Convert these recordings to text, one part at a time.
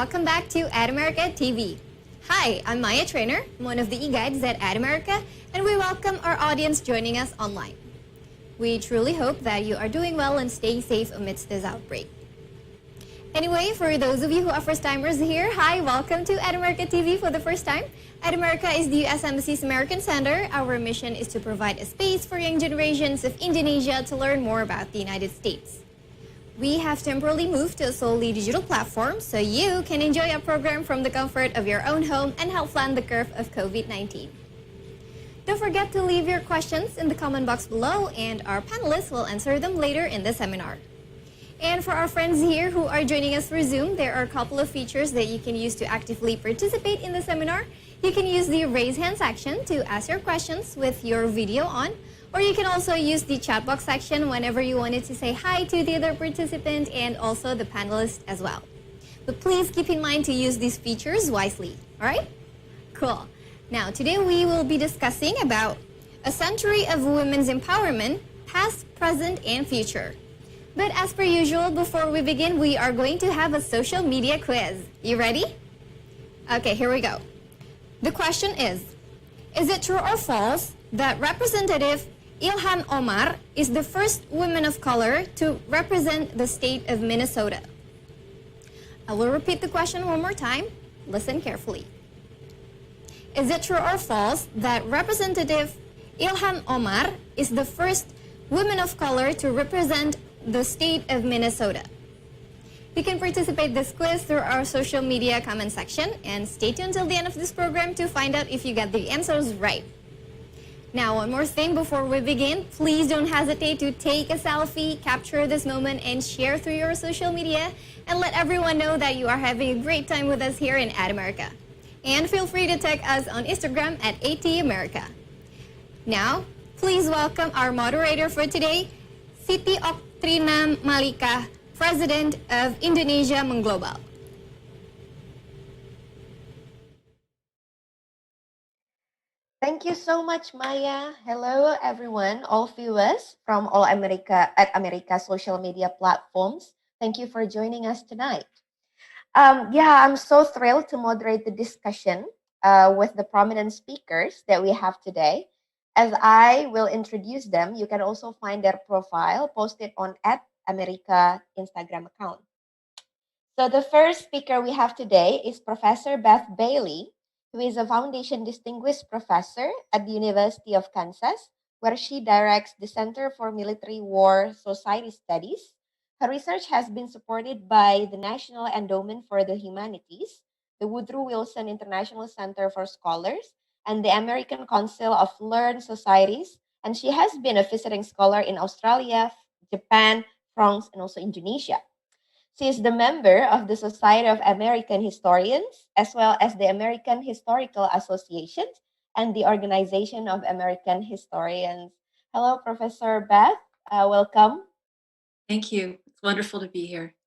Welcome back to Ad America TV. Hi, I'm Maya Trainer, one of the e-guides at Ad America, and we welcome our audience joining us online. We truly hope that you are doing well and staying safe amidst this outbreak. Anyway, for those of you who are first-timers here, hi, welcome to Ad America TV for the first time. Ad America is the U.S. Embassy's American Center. Our mission is to provide a space for young generations of Indonesia to learn more about the United States. We have temporarily moved to a solely digital platform so you can enjoy our program from the comfort of your own home and help flatten the curve of COVID-19. Don't forget to leave your questions in the comment box below, and our panelists will answer them later in the seminar. And for our friends here who are joining us through Zoom, there are a couple of features that you can use to actively participate in the seminar. You can use the raise hand section to ask your questions with your video on, or you can also use the chat box section whenever you wanted to say hi to the other participant and also the panelists as well. But please keep in mind to use these features wisely, all right? Cool. Now, today we will be discussing about a century of women's empowerment, past, present, and future. But as per usual, before we begin, we are going to have a social media quiz. You ready? Okay, here we go. The question is it true or false that Representative Ilhan Omar is the first woman of color to represent the state of Minnesota? I will repeat the question one more time. Listen carefully. Is it true or false that Representative Ilhan Omar is the first woman of color to represent the state of Minnesota? You can participate in this quiz through our social media comment section, and stay tuned till the end of this program to find out if you get the answers right. Now, one more thing before we begin, please don't hesitate to take a selfie, capture this moment, and share through your social media, and let everyone know that you are having a great time with us here in Ad America. And feel free to tag us on Instagram at ATAmerica. Now, please welcome our moderator for today, Siti Oktrina Malika, President of Indonesia Mengglobal. Thank you so much, Maya. Hello, everyone, all viewers from all America social media platforms. Thank you for joining us tonight. I'm so thrilled to moderate the discussion with the prominent speakers that we have today. As I will introduce them, you can also find their profile posted on @America Instagram account. So the first speaker we have today is Professor Beth Bailey, who is a Foundation Distinguished Professor at the University of Kansas, where she directs the Center for Military War Society Studies. Her research has been supported by the National Endowment for the Humanities, the Woodrow Wilson International Center for Scholars, and the American Council of Learned Societies. And she has been a visiting scholar in Australia, Japan, France, and also Indonesia. She is the member of the Society of American Historians, as well as the American Historical Association and the Organization of American Historians. Hello, Professor Beth. Welcome. Thank you. It's wonderful to be here.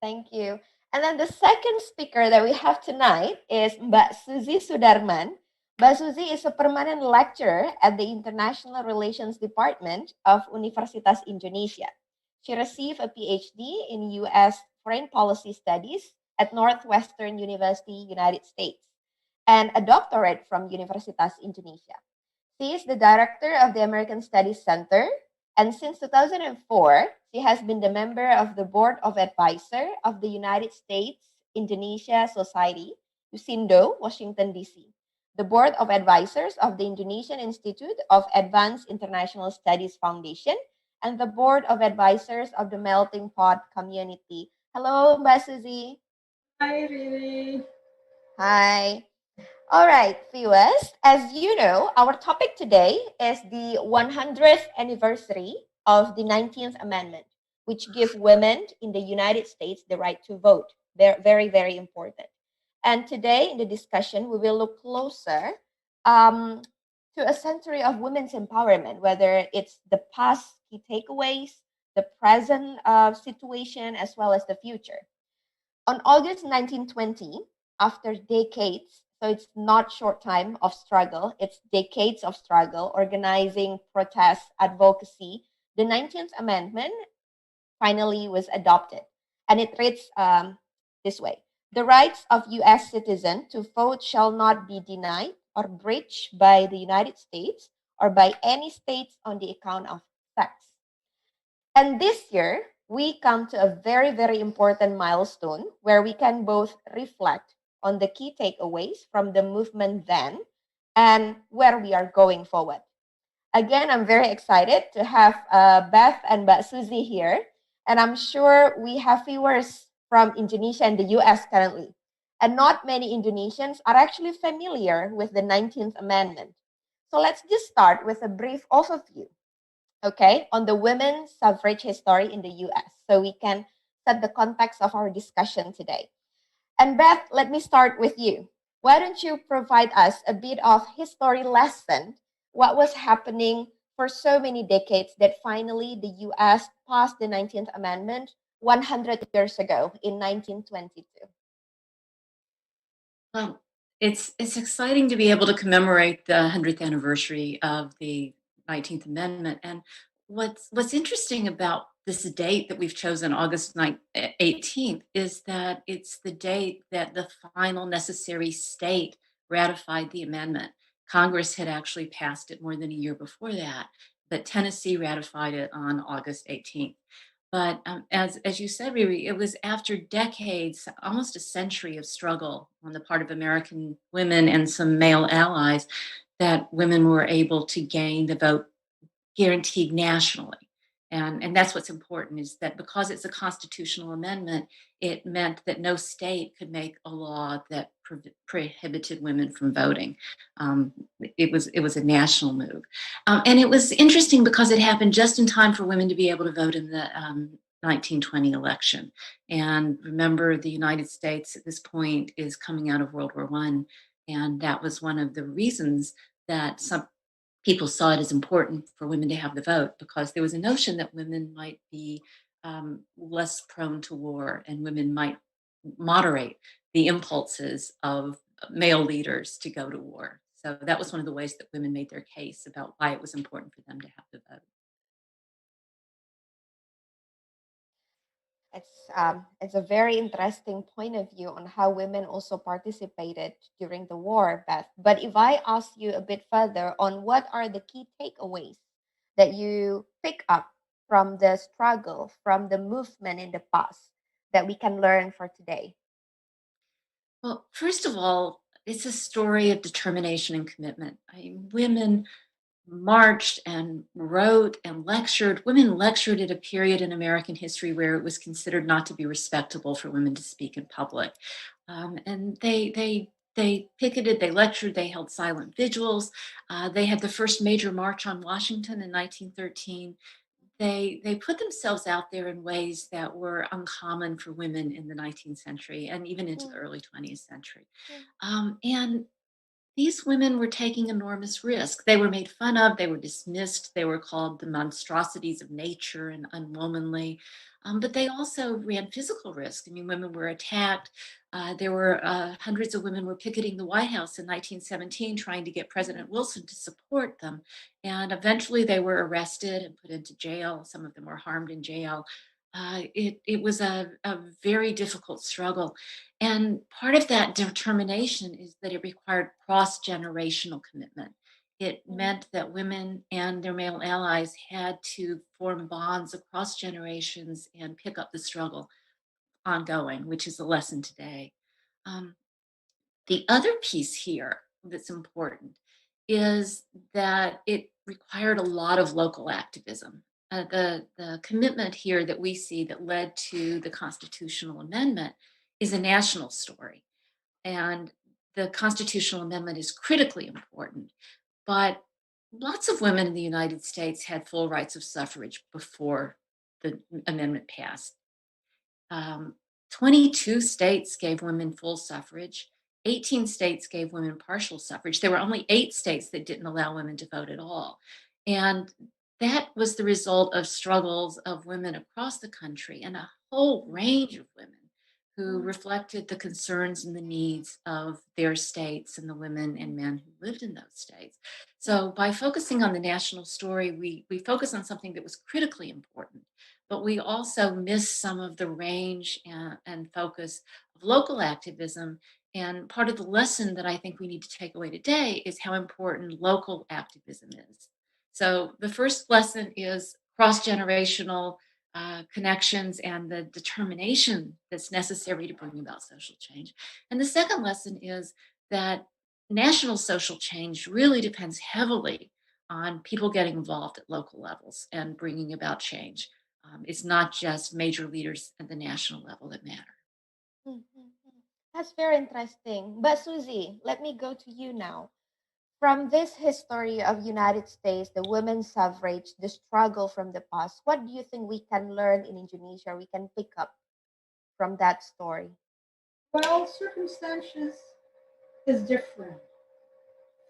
Thank you. And then the second speaker that we have tonight is Mbak Susie Sudharman. Mbak Susie is a permanent lecturer at the International Relations Department of Universitas Indonesia. She received a PhD in U.S. Foreign Policy Studies at Northwestern University, United States, and a doctorate from Universitas Indonesia. She is the director of the American Studies Center, and since 2004, she has been the member of the Board of Advisor of the United States Indonesia Society, USINDO, Washington, D.C., the Board of Advisors of the Indonesian Institute of Advanced International Studies Foundation, and the Board of Advisors of the Melting Pot Community. Hello, Mbak Susie. Hi, Riri. Hi. All right, viewers, as you know, our topic today is the 100th anniversary of the 19th Amendment, which gives women in the United States the right to vote. They're very, very important. And today in the discussion, we will look closer to a century of women's empowerment, whether it's the past key takeaways, the present situation, as well as the future. On August 1920, after decades, so it's not short time of struggle, it's decades of struggle, organizing, protests, advocacy, the 19th Amendment finally was adopted. And it reads this way: the rights of U.S. citizens to vote shall not be denied or breached by the United States or by any states on the account of sex. And this year, we come to a very, very important milestone where we can both reflect on the key takeaways from the movement then and where we are going forward. Again, I'm very excited to have Beth and Mbak Susie here. And I'm sure we have viewers from Indonesia and the US currently. And not many Indonesians are actually familiar with the 19th Amendment. So let's just start with a brief overview, okay, on the women's suffrage history in the US, so we can set the context of our discussion today. And Beth, let me start with you. Why don't you provide us a bit of history lesson? What was happening for so many decades that finally the US passed the 19th Amendment 100 years ago in 1922? Well, it's exciting to be able to commemorate the 100th anniversary of the 19th Amendment. And what's interesting about this date that we've chosen, August 18th, is that it's the date that the final necessary state ratified the amendment. Congress had actually passed it more than a year before that, but Tennessee ratified it on August 18th. But as you said, Riri, it was after decades, almost a century of struggle on the part of American women and some male allies, that women were able to gain the vote guaranteed nationally. And that's what's important, is that because it's a constitutional amendment, it meant that no state could make a law that prohibited women from voting. It was a national move. And it was interesting because it happened just in time for women to be able to vote in the 1920 election. And remember, the United States at this point is coming out of World War I. And that was one of the reasons that some people saw it as important for women to have the vote, because there was a notion that women might be less prone to war and women might moderate the impulses of male leaders to go to war. So that was one of the ways that women made their case about why it was important for them to have the vote. It's a very interesting point of view on how women also participated during the war, Beth. But if I ask you a bit further on what are the key takeaways that you pick up from the struggle, from the movement in the past that we can learn for today? Well, first of all, it's a story of determination and commitment. Women marched and wrote and lectured. Women lectured at a period in American history where it was considered not to be respectable for women to speak in public. And they picketed, they lectured, they held silent vigils. They had the first major march on Washington in 1913. They put themselves out there in ways that were uncommon for women in the 19th century and even into the Mm, early 20th century. mm, And these women were taking enormous risk. They were made fun of, they were dismissed, they were called the monstrosities of nature and unwomanly. But they also ran physical risk. I mean, women were attacked. There were hundreds of women were picketing the White House in 1917, trying to get President Wilson to support them. And eventually they were arrested and put into jail. Some of them were harmed in jail. It was a very difficult struggle. And part of that determination is that it required cross generational commitment. It mm, meant that women and their male allies had to form bonds across generations and pick up the struggle ongoing, which is a lesson today. Um, the other piece here that's important is that it required a lot of local activism. The commitment here that we see that led to the constitutional amendment is a national story. And the constitutional amendment is critically important. But lots of women in the United States had full rights of suffrage before the amendment passed. Um, 22 states gave women full suffrage. 18 states gave women partial suffrage. There were only 8 states that didn't allow women to vote at all. And that was the result of struggles of women across the country and a whole range of women who mm, reflected the concerns and the needs of their states and the women and men who lived in those states. mm, So by focusing on the national story, we focus on something that was critically important, but we also miss some of the range and focus of local activism. And part of the lesson that I think we need to take away today is how important local activism is. So the first lesson is cross generational connections and the determination that's necessary to bring about social change. And the second lesson is that national social change really depends heavily on people getting involved at local levels and bringing about change. It's not just major leaders at the national level that matter. mm, mm, mm. That's very interesting. But Susie, let me go to you now. From this history of United States, the women's suffrage, the struggle from the past, what do you think we can learn in Indonesia? We can pick up from that story. Well, circumstances is different.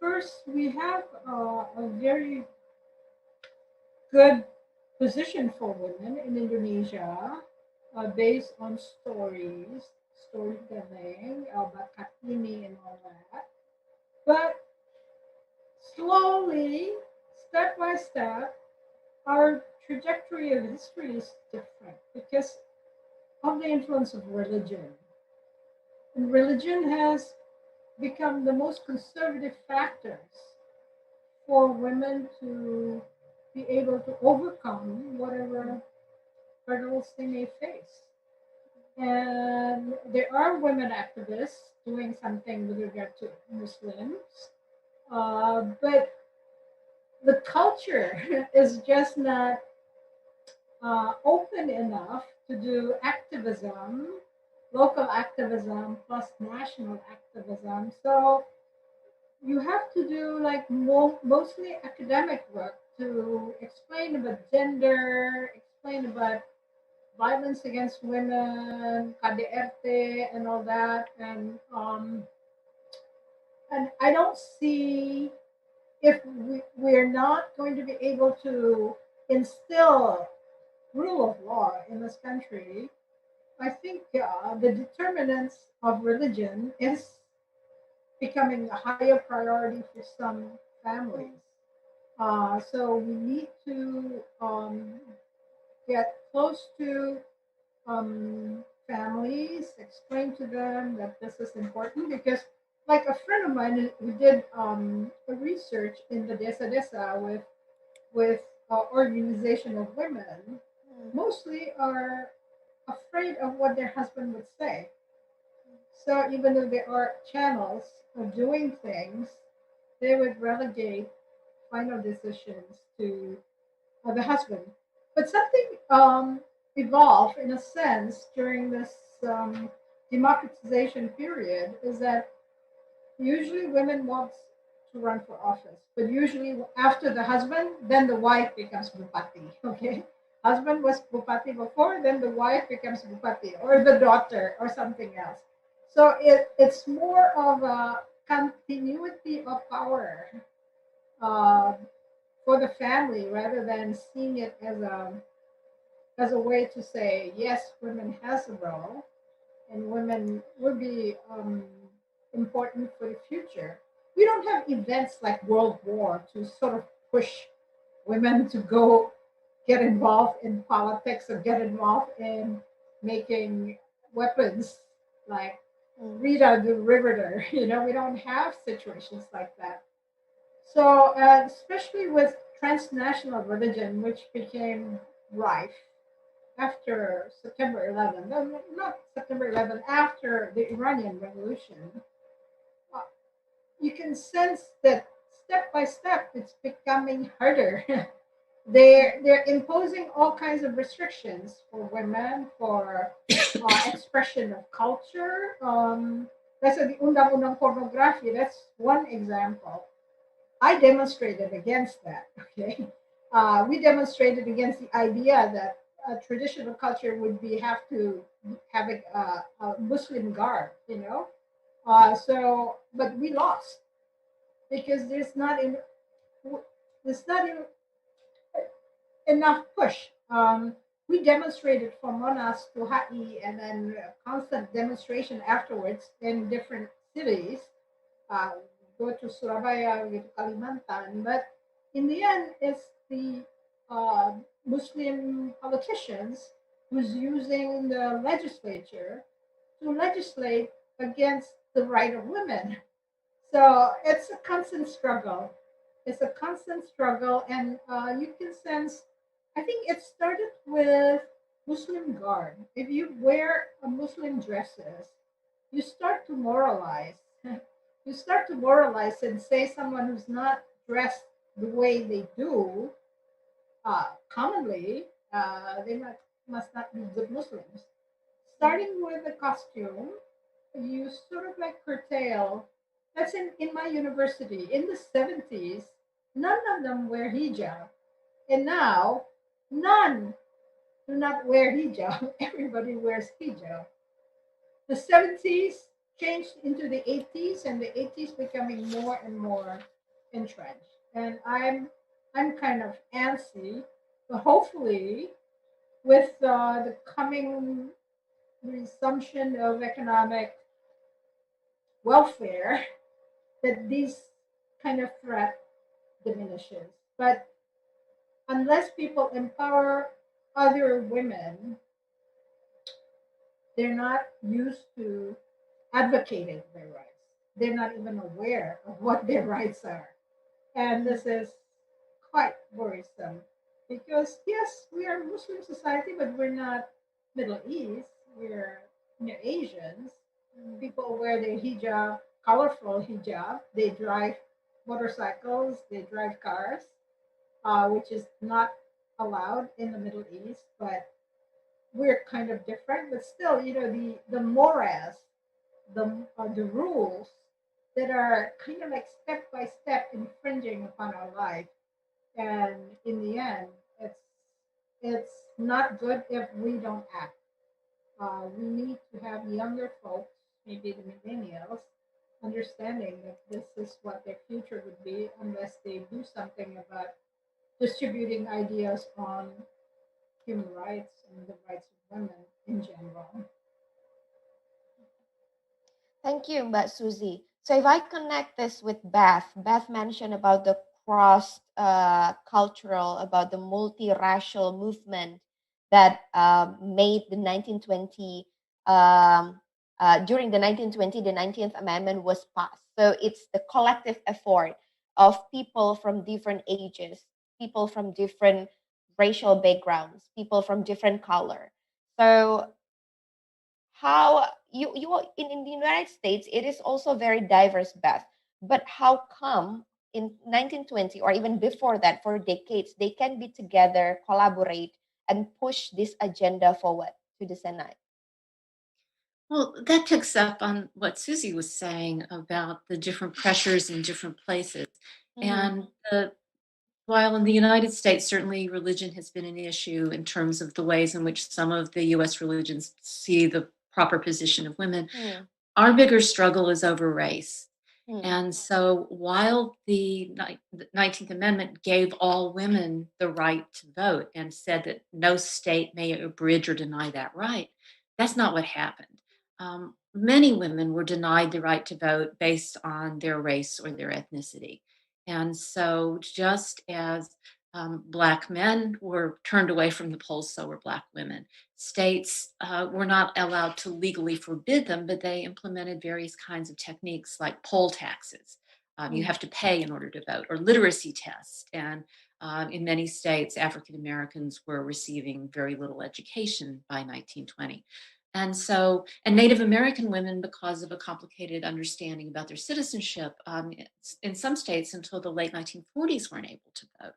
First, we have a very good position for women in Indonesia based on storytelling about Kartini and all that. But slowly, step by step, our trajectory of history is different because of the influence of religion. And religion has become the most conservative factors for women to be able to overcome whatever hurdles they may face. And there are women activists doing something with regard to Muslims, but the culture is just not open enough to do activism, local activism plus national activism. So you have to do like mostly academic work to explain about gender, explain about violence against women, KDRT, and all that. And I don't see if we're not going to be able to instill rule of law in this country. I think the determinants of religion is becoming a higher priority for some families. So we need to get close to families, explain to them that this is important because, like a friend of mine who did a research in the Desa Desa with organization of women, mostly are afraid of what their husband would say. So even though there are channels of doing things, they would relegate final decisions to the husband. But something evolved in a sense during this democratization period is that usually women want to run for office, but usually after the husband, then the wife becomes bupati. Okay, husband was bupati before, then the wife becomes bupati, or the daughter, or something else. So it's more of a continuity of power uh, for the family rather than seeing it as a way to say yes, women has a role and women will be important for the future. We don't have events like World War to sort of push women to go get involved in politics or get involved in making weapons like Rita the Riveter. We don't have situations like that. So, especially with transnational religion, which became rife after September 11, no, not September 11, after the Iranian Revolution, uh, you can sense that step by step it's becoming harder. They're imposing all kinds of restrictions for women, for expression of culture. That's the undang-undang pornography. That's one example. I demonstrated against that. Okay, we demonstrated against the idea that traditional culture would be have to have a Muslim garb. But we lost because there's not enough push. We demonstrated from Monas to Ha'i and then constant demonstration afterwards in different cities. uh, Go to Surabaya, we go to Kalimantan. But in the end, it's the uh, Muslim politicians who's using the legislature to legislate against the right of women. So it's a constant struggle. It's a constant struggle, and you can sense. I think it started with Muslim garb. If you wear a Muslim dresses, you start to moralize. You start to moralize and say someone who's not dressed the way they do commonly, must not be good Muslims. Starting with the costume, you sort of like curtail. That's in my university. In the 70s, none of them wear hijab. And now, none do not wear hijab. Everybody wears hijab. The 70s changed into the 80s, and the 80s becoming more and more entrenched. And I'm kind of antsy, but hopefully, with the coming resumption of economic welfare, that this kind of threat diminishes. But unless people empower other women, they're not used to advocating their rights. They're not even aware of what their rights are. And this is quite worrisome because, yes, we are a Muslim society, but we're not Middle East. We're Asians. People wear their hijab, colorful hijab. They drive motorcycles, they drive cars, which is not allowed in the Middle East. But we're kind of different. But still, the mores, the rules that are kind of like step by step infringing upon our life, and in the end, it's it's not good if we don't act. We need to have younger folks, maybe the millennials, understanding that this is what their future would be unless they do something about distributing ideas on human rights and the rights of women in general. Thank you, Mbak Susie. So if I connect this with Beth, Beth mentioned about the cross cultural, about the multiracial movement that made the 1920 um, during the 1920, the 19th Amendment was passed. So it's the collective effort of people from different ages, people from different racial backgrounds, people from different color. So how in the United States it is also very diverse, Beth, but how come in 1920 or even before that for decades they can be together, collaborate, and push this agenda forward to the Senate? Well, that picks up on what Susie was saying about the different pressures in different places. Mhm. And while in the United States, certainly religion has been an issue in terms of the ways in which some of the US religions see the proper position of women, Hmm. our bigger struggle is over race. Hmm. And so while the 19th Amendment gave all women the right to vote and said that no state may abridge or deny that right, that's not what happened. Many women were denied the right to vote based on their race or their ethnicity. And so, just as Black men were turned away from the polls, so were Black women. States were not allowed to legally forbid them, but they implemented various kinds of techniques like poll taxes. You Hmm. have to pay in order to vote, or literacy tests. And in many states, African Americans were receiving very little education by 1920. And Native American women, because of a complicated understanding about their citizenship, in some states until the late 1940s weren't able to vote.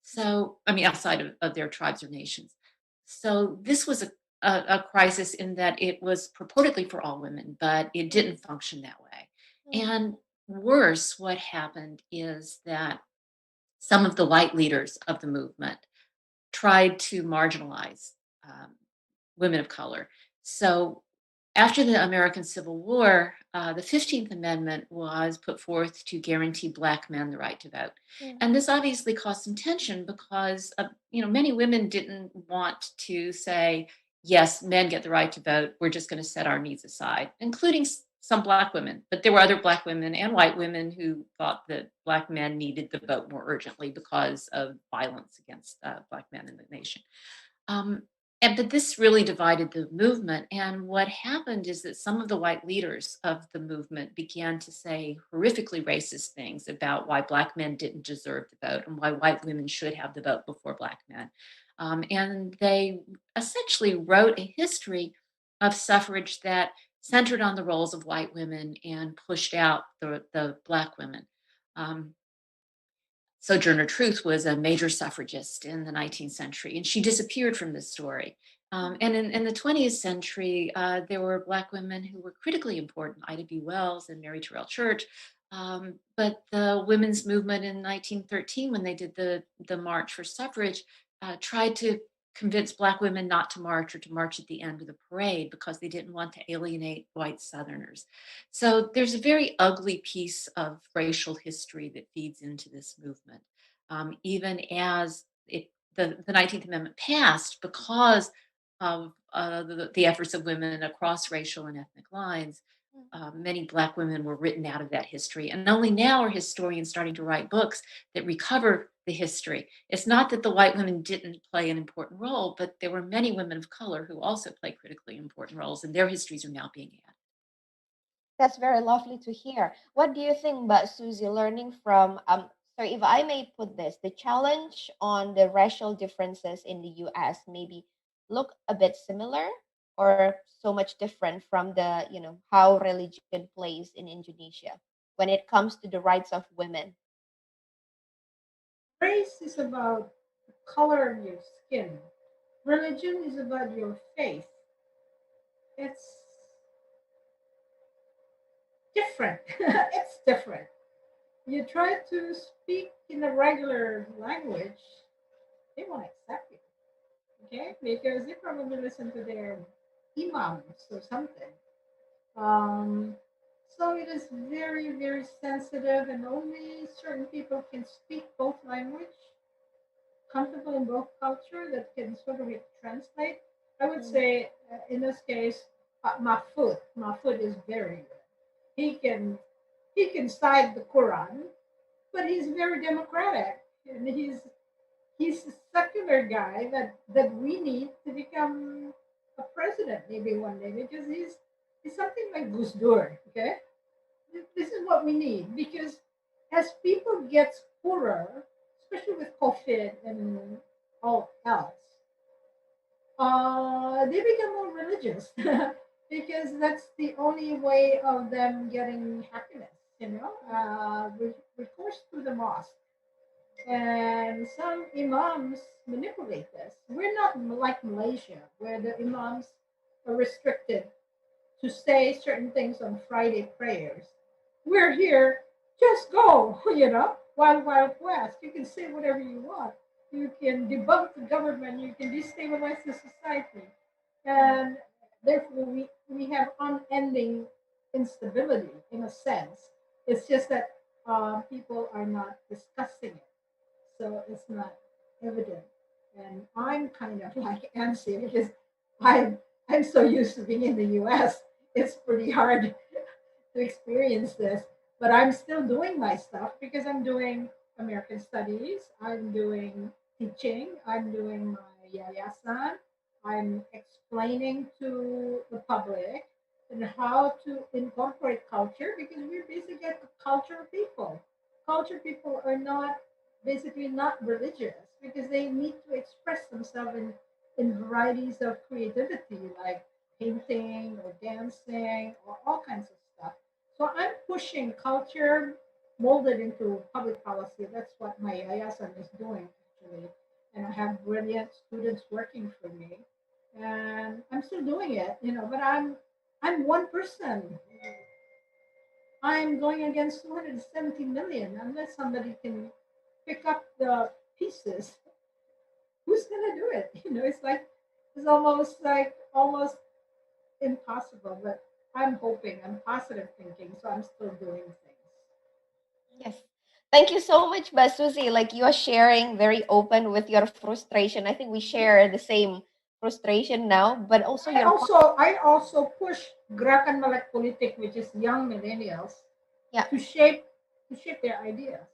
So, I mean, outside of their tribes or nations. So this was a crisis in that it was purportedly for all women, but it didn't function that way. Hmm. And worse, what happened is that some of the white leaders of the movement tried to marginalize um, women of color. So after the American Civil War, the 15th Amendment was put forth to guarantee Black men the right to vote. Hmm. And this obviously caused some tension because many women didn't want to say, yes, men get the right to vote. We're just going to set our needs aside, including some Black women. But there were other Black women and white women who thought that Black men needed the vote more urgently because of violence against Black men in the nation. Um, but this really divided the movement. And what happened is that some of the white leaders of the movement began to say horrifically racist things about why Black men didn't deserve the vote and why white women should have the vote before Black men. And they essentially wrote a history of suffrage that centered on the roles of white women and pushed out the Black women. Um, Sojourner Truth was a major suffragist in the 19th century, and she disappeared from this story. And in the 20th century, there were Black women who were critically important, Ida B. Wells and Mary Terrell Church. But the women's movement in 1913, when they did the March for Suffrage, tried to convince Black women not to march or to march at the end of the parade because they didn't want to alienate white Southerners. So there's a very ugly piece of racial history that feeds into this movement. Even as the 19th Amendment passed because of the efforts of women across racial and ethnic lines, many Black women were written out of that history. And only now are historians starting to write books that recover the history. It's not that the white women didn't play an important role, but there were many women of color who also played critically important roles, and their histories are now being added. That's very lovely to hear. What do you think about Susie learning from so if I may put this, the challenge on the racial differences in the US maybe look a bit similar or so much different from the, how religion plays in Indonesia when it comes to the rights of women. Race is about the color of your skin. Religion is about your faith. It's different. It's different. You try to speak in a regular language, they won't accept you. okay? Because they probably listen to their imams or something. Um, so it is very, very sensitive, and only certain people can speak both language, comfortable in both culture, that can sort of translate. I would Mm. say, in this case, Mahfoud is very good. He can he can cite the Quran, but he's very democratic, and he's a secular guy that we need to become a president maybe one day, because he's something like Gusdur. Okay, this is what we need, because as people get poorer, especially with COVID and all else, they become more religious because that's the only way of them getting happiness. Recourse to the mosque, and some imams manipulate this. We're not like Malaysia, where the imams are restricted to say certain things on Friday prayers. We're here, just go, Wild Wild West. You can say whatever you want. You can debunk the government, you can destabilize the society. And therefore, we have unending instability in a sense. It's just that people are not discussing it, so it's not evident. And I'm kind of like antsy because I'm so used to being in the U.S. It's pretty hard to experience this, but I'm still doing my stuff because I'm doing American Studies, I'm doing teaching, I'm doing my yayasan, I'm explaining to the public and how to incorporate culture, because we're basically a culture people. Culture people are not basically not religious because they need to express themselves in varieties of creativity like painting or dancing or all kinds of stuff. So I'm pushing culture molded into public policy. That's what my yayasan is doing actually. And I have brilliant students working for me. And I'm still doing it, but I'm one person. I'm going against 270 million. Unless somebody can pick up the pieces, who's gonna do it? It's almost impossible. But I'm hoping, I'm positive thinking, so I'm still doing things. Yes. Thank you so much, Basuzi. Like you are sharing very open with your frustration. I think we share the same frustration now, but also I your also I also push Gerakan Melek Politik, which is young millennials, yeah, to shape their ideas.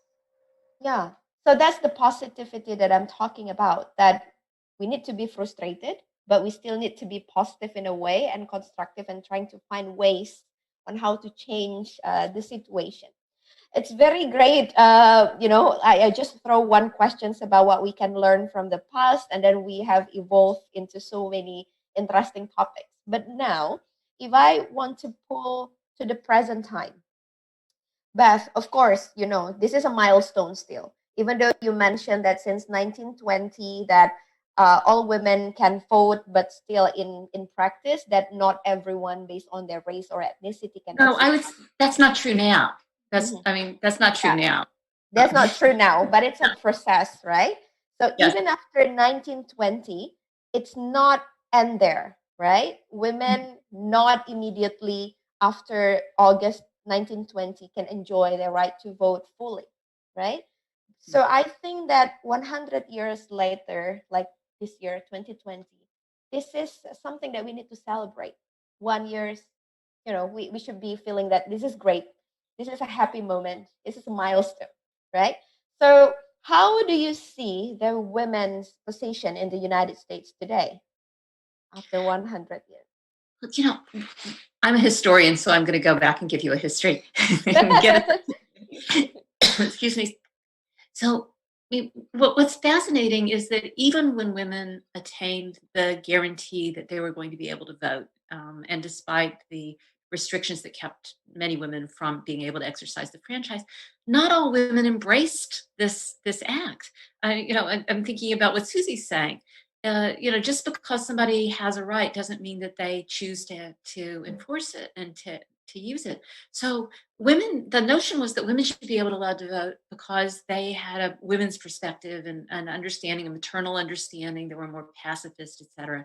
yeah. So that's the positivity that I'm talking about. That we need to be frustrated, but we still need to be positive in a way and constructive and trying to find ways on how to change the situation. It's very great. I just throw one questions about what we can learn from the past, and then we have evolved into so many interesting topics. But now, if I want to pull to the present time, Beth, of course, this is a milestone still. Even though you mentioned that since 1920 that all women can vote, but still in practice that not everyone based on their race or ethnicity can No, exercise. that's not true now. Mhm. That's not true Yeah. now. That's not true now, but it's a process, right? So Yes. even after 1920, it's not end there, right? Women not immediately after August 1920 can enjoy their right to vote fully, right? So I think that 100 years later, like this year, 2020, this is something that we need to celebrate. 1 years, we should be feeling that this is great. This is a happy moment. This is a milestone, right? So, how do you see the women's position in the United States today after 100 years? You know, I'm a historian, so I'm going to go back and give you a history. Get it? Excuse me. So, what's fascinating is that even when women attained the guarantee that they were going to be able to vote, and despite the restrictions that kept many women from being able to exercise the franchise, not all women embraced this act. I'm thinking about what Susie's saying. Just because somebody has a right doesn't mean that they choose to enforce it and to use it. So women, the notion was that women should be able to allowed to vote because they had a women's perspective and an understanding, a maternal understanding. They were more pacifist, etc.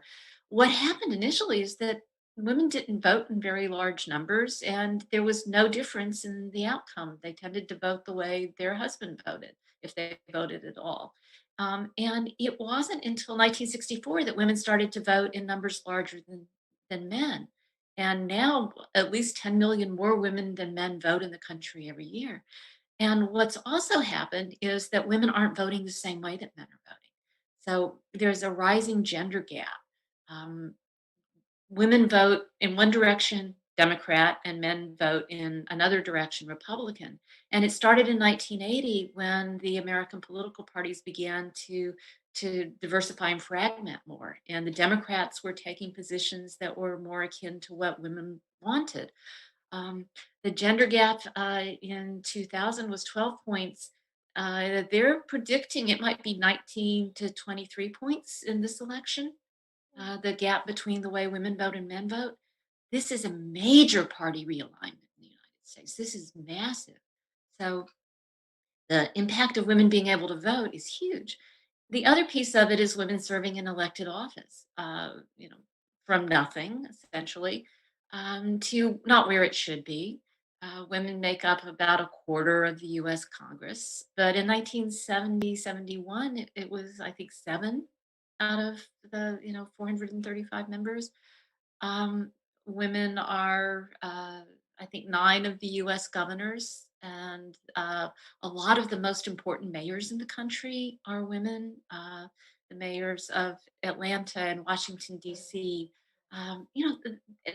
What happened initially is that women didn't vote in very large numbers, and there was no difference in the outcome. They tended to vote the way their husband voted, if they voted at all. And it wasn't until 1964 that women started to vote in numbers larger than men. And now at least 10 million more women than men vote in the country every year. And what's also happened is that women aren't voting the same way that men are voting. So there's a rising gender gap. Um, Women vote in one direction, Democrat, and men vote in another direction, Republican. And it started in 1980 when the American political parties began to diversify and fragment more. And the Democrats were taking positions that were more akin to what women wanted. Um, the gender gap in 2000 was 12 points. They're predicting it might be 19 to 23 points in this election, the gap between the way women vote and men vote. This is a major party realignment in the United States. This is massive. So the impact of women being able to vote is huge. The other piece of it is women serving in elected office, from nothing essentially to not where it should be. Women make up about a quarter of the US Congress, but in 1970, 71, it was, I think, 7 out of the 435 members. Um, Women are, I think, 9 of the US governors, and a lot of the most important mayors in the country are women. The mayors of Atlanta and Washington, D.C.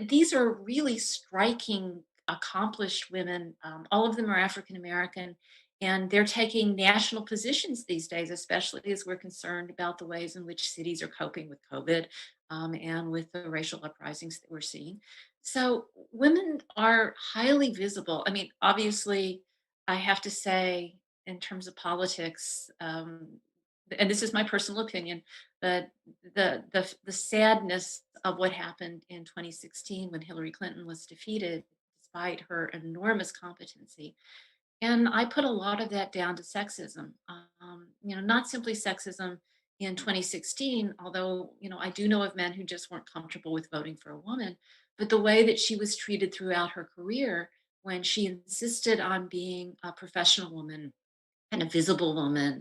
These are really striking, accomplished women. All of them are African American, and they're taking national positions these days, especially as we're concerned about the ways in which cities are coping with COVID, and with the racial uprisings that we're seeing. So women are highly visible. I mean, obviously, I have to say, in terms of politics, and this is my personal opinion, but the sadness of what happened in 2016 when Hillary Clinton was defeated, despite her enormous competency, and I put a lot of that down to sexism. Not simply sexism in 2016, although, I do know of men who just weren't comfortable with voting for a woman, but the way that she was treated throughout her career when she insisted on being a professional woman and a visible woman.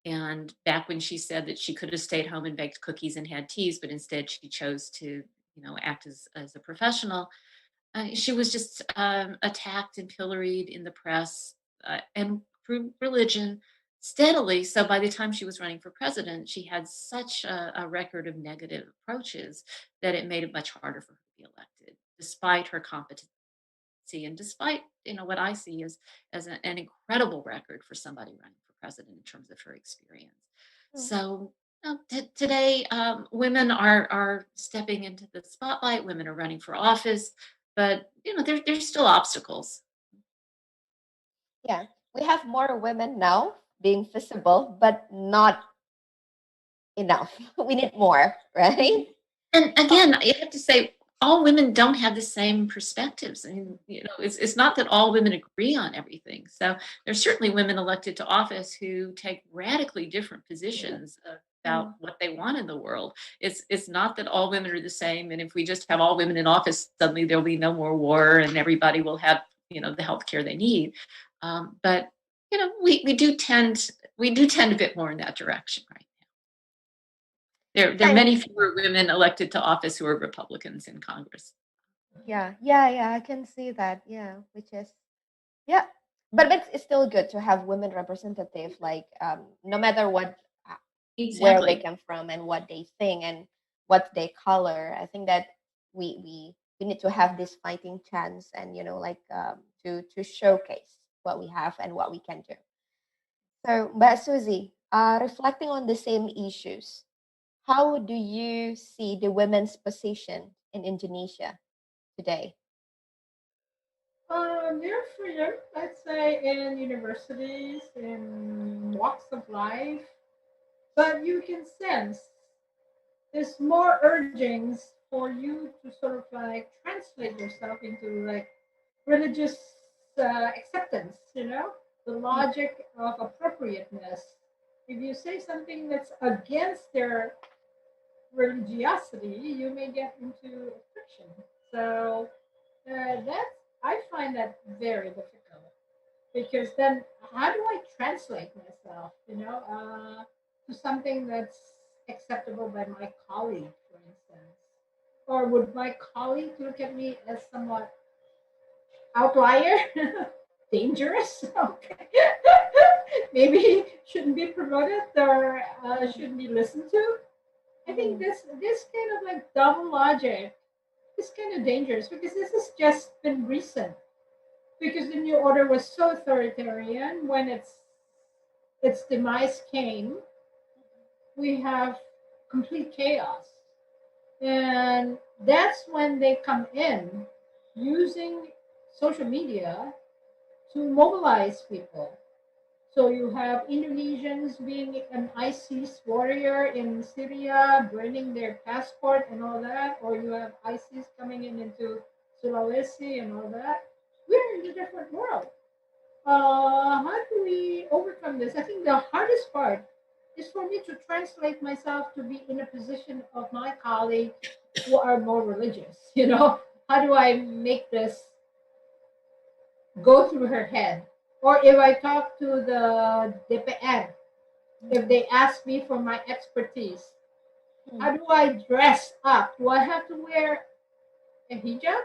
And back when she said that she could have stayed home and baked cookies and had teas, but instead she chose to, act as a professional. She was just attacked and pilloried in the press and through religion steadily. So by the time she was running for president, she had such a record of negative approaches that it made it much harder for her to be elected, despite her competency and despite what I see as an incredible record for somebody running for president in terms of her experience. Mm. So today, women are stepping into the spotlight. Women are running for office, but there's still obstacles. Yeah, we have more women now being visible, but not enough. We need more, right? And again, I have to say, all women don't have the same perspectives. I mean, it's not that all women agree on everything. So there's certainly women elected to office who take radically different positions about Mm. what they want in the world. It's not that all women are the same, and if we just have all women in office, suddenly there'll be no more war, and everybody will have the health care they need. But we do tend a bit more in that direction, right? There are And many fewer women elected to office who are Republicans in Congress. yeah, I can see that. Yeah, which is yeah, but it's still good to have women representative, like no matter what, where they Exactly. come from and what they think and what they color. I think that we need to have this fighting chance and like to showcase what we have and what we can do. So, but Susie, reflecting on the same issues, how do you see the women's position in Indonesia today? Their freedom, let's say, in universities, in walks of life, but you can sense there's more urgings for you to sort of like translate yourself into like religious acceptance, the logic of appropriateness. If you say something that's against their religiosity, you may get into friction. So that's I find that very difficult because then how do I translate myself, to something that's acceptable by my colleague, for instance, or would my colleague look at me as somewhat outlier, dangerous? Okay, maybe shouldn't be promoted or shouldn't be listened to. I think this kind of like double logic is kind of dangerous because this has just been recent. Because the new order was so authoritarian, when its demise came, we have complete chaos, and that's when they come in using social media to mobilize people. So you have Indonesians being an ISIS warrior in Syria, burning their passport and all that, or you have ISIS coming in into Sulawesi and all that. We're in a different world. How do we overcome this? I think the hardest part is for me to translate myself to be in a position of my colleague who are more religious. How do I make this go through her head? Or if I talk to the DPR, if they ask me for my expertise, how do I dress up? Do I have to wear a hijab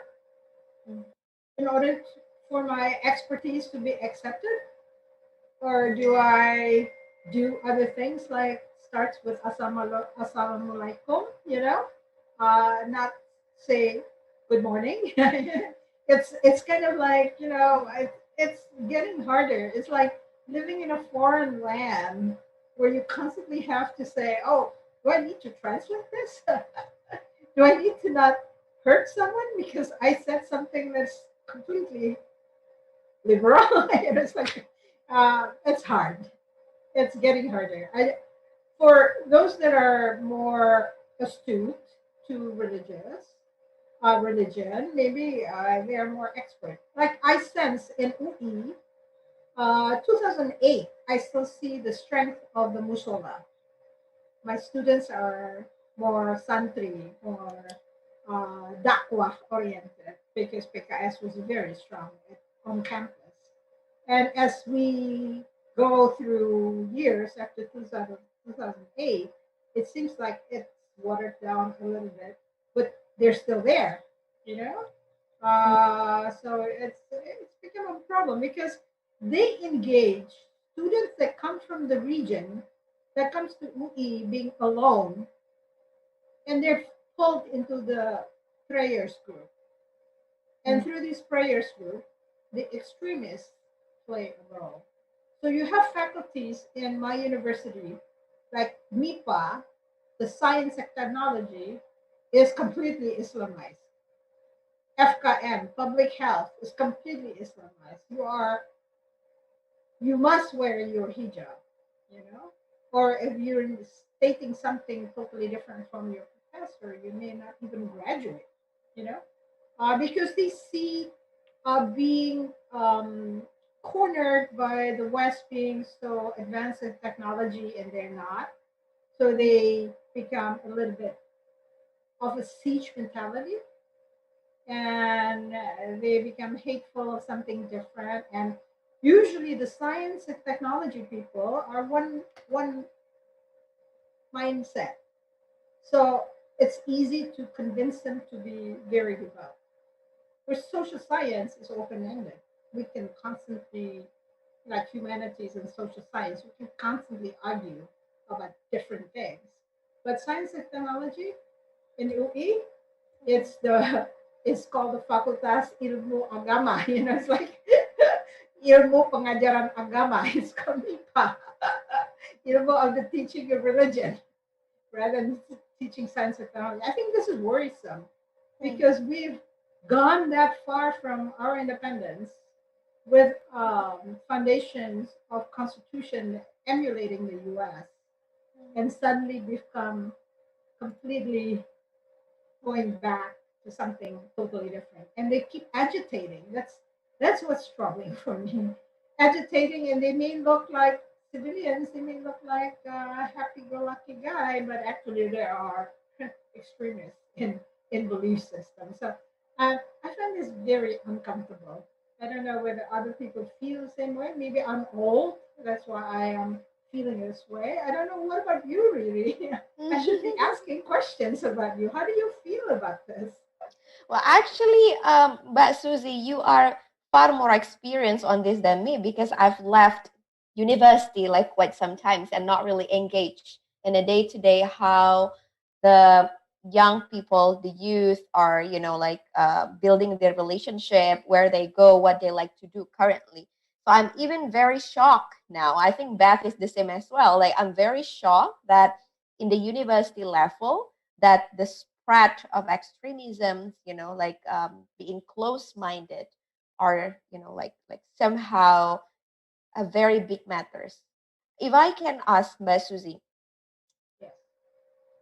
in order for my expertise to be accepted? Or do I do other things like starts with assalamualaikum, not say good morning? It's kind of like, it's getting harder. It's like living in a foreign land where you constantly have to say, oh, do I need to translate this? Do I need to not hurt someone because I said something that's completely liberal? It's like, it's hard. It's getting harder. For those that are more astute to religion, maybe they are more expert. Like I sense in UI, 2008, I still see the strength of the musola. My students are more santri, more dakwah oriented because PKS was very strong on campus. And as we go through years after 2008, it seems like it's watered down a little bit, but they're still there, you know? So it's become a problem because they engage students that come from the region that comes to UI being alone, and they're pulled into the prayers group. And through this prayers group, the extremists play a role. So you have faculties in my university, like MIPA, the science and technology, is completely Islamized. FKM, public health, is completely Islamized. You must wear your hijab, you know? Or if you're stating something totally different from your professor, you may not even graduate, you know? Because they see being cornered by the West being so advanced in technology and they're not. So they become a little bit of a siege mentality, and they become hateful of something different. And usually the science and technology people are one mindset. So it's easy to convince them to be very devout. Where social science is open-ended. We can constantly, like humanities and social science, we can constantly argue about different things. But science and technology in UI, it's called the Fakultas Ilmu Agama. It's like Ilmu Pengajaran Agama. It's called MIPA. Ilmu of the teaching of religion rather than teaching science and technology. I think this is worrisome because we've gone that far from our independence with foundations of constitution emulating the US, and suddenly become completely going back to something totally different, and they keep agitating. That's what's troubling for me. Agitating, and they may look like civilians. They may look like a happy-go-lucky guy, but actually there are extremists in belief systems. So I find this very uncomfortable. I don't know whether other people feel the same way. Maybe I'm old. That's why I am feeling this way. I don't know. What about you, really? I should be asking questions about you. How do you feel about this? Well, actually, but Susie, you are far more experienced on this than me because I've left university like quite sometimes and not really engaged in a day to day how the young people, the youth are, like building their relationship, where they go, what they like to do currently. So I'm even very shocked now. I think Beth is the same as well. Like I'm very shocked that in the university level, that the spread of extremism, like being close-minded, are, like somehow a very big matters. If I can ask Mbak Susie, Yes.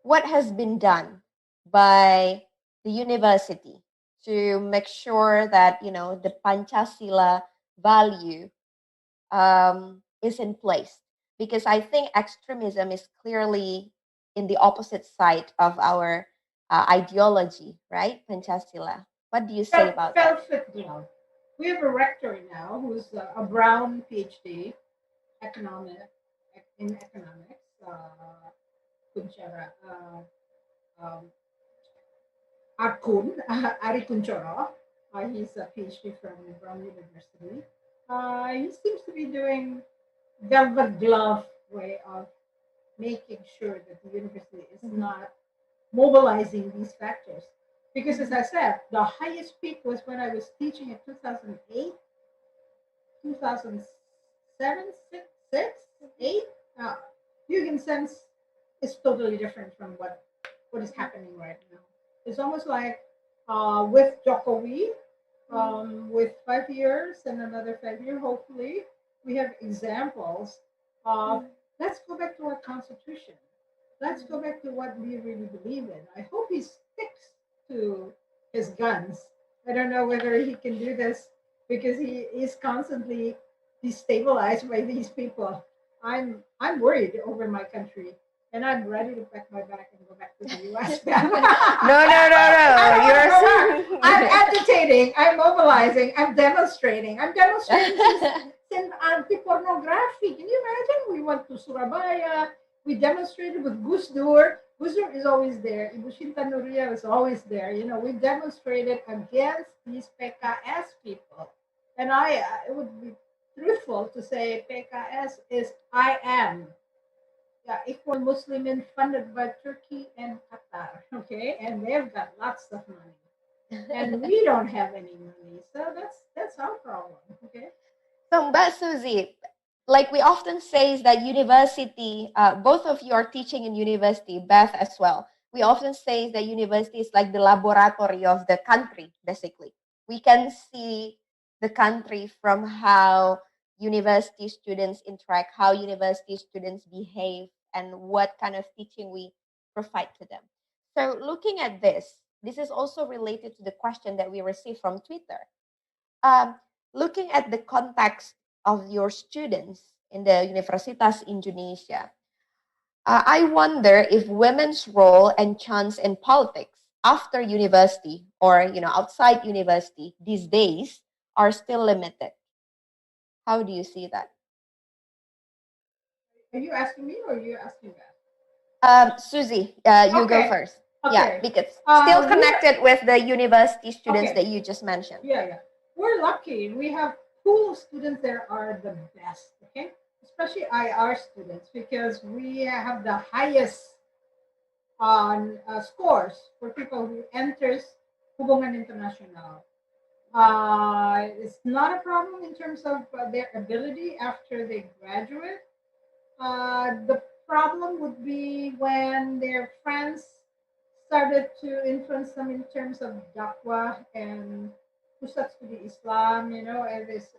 what has been done by the university to make sure that the Pancasila value is in place, because I think extremism is clearly in the opposite side of our ideology, right? Pancasila. What do you say about that? Velvet glove. We have a rector now who's a Brown PhD economic in economics. Kunchara, um, Akun, Ari Kunchoro. He's a PhD from Brown University. He seems to be doing velvet glove way of making sure that the university is not mobilizing these factors. Because as I said, the highest peak was when I was teaching in 2008, 2007, 6, 8. Uh, you can sense it's totally different from what is happening right now. It's almost like with Jokowi, with 5 years and another 5 year, hopefully, we have examples of let's go back to our constitution. Let's go back to what we really believe in. I hope he sticks to his guns. I don't know whether he can do this because he is constantly destabilized by these people. I'm worried over my country, and I'm ready to pack my bag and go back to the U.S. No, no, no, I no. don't want to go back. I'm You're agitating. I'm mobilizing. I'm demonstrating. I'm demonstrating since anti-pornography. Can you imagine? We went to Surabaya. We demonstrated with Gus Dur. Gus Dur is always there. Ibu Shinta Nuria is always there. We demonstrated against these PKS people. And it would be truthful to say PKS is I am. Yeah, Ikhwan Muslimin funded by Turkey and Qatar. Okay, and they've got lots of money, and we don't have any money. So that's our problem. Okay. So, but Susie, like we often say, is that university, both of you are teaching in university, Beth as well. We often say that university is like the laboratory of the country, basically. We can see the country from how university students interact, how university students behave, and what kind of teaching we provide to them. So, looking at this is also related to the question that we received from Twitter. um, Looking at the context of your students in the Universitas Indonesia, I wonder if women's role and chance in politics after university, or outside university these days, are still limited. How do you see that? Are you asking me or are you asking that? Susie, you go Okay. first. Yeah, Okay. because still We're connected with the university students okay. that you just mentioned. Yeah, yeah. We're lucky. We have pool of students that are the best. Okay, especially IR students because we have the highest on scores for people who enters Hubungan International. It's not a problem in terms of their ability after they graduate. The problem would be when their friends started to influence them in terms of dakwah and pusat studi Islam, and this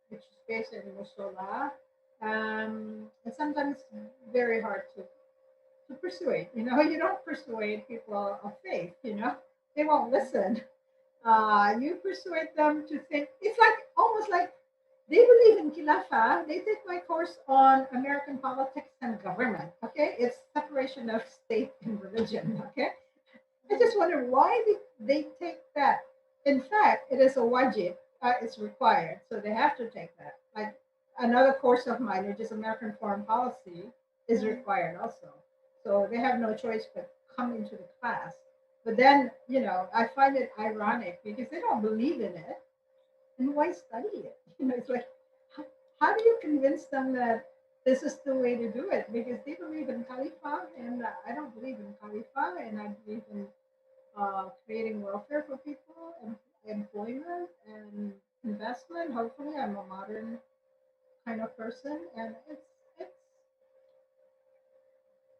which is based in Musola. And sometimes very hard to to persuade. You don't persuade people of faith. They won't listen. You persuade them to think. It's like almost like they believe in Khilafah. They take my course on American politics and government. Okay, it's separation of state and religion. Okay, I just wonder why they take that. In fact, it is a wajib. It's required, so they have to take that. Like another course of mine, which is American foreign policy, is required also. So they have no choice but come into the class. But then, I find it ironic because they don't believe in it, and why study it? It's like, how do you convince them that this is the way to do it? Because they believe in Khalifa, and I don't believe in Khalifa, and I believe in creating welfare for people and employment and investment. Hopefully, I'm a modern kind of person, and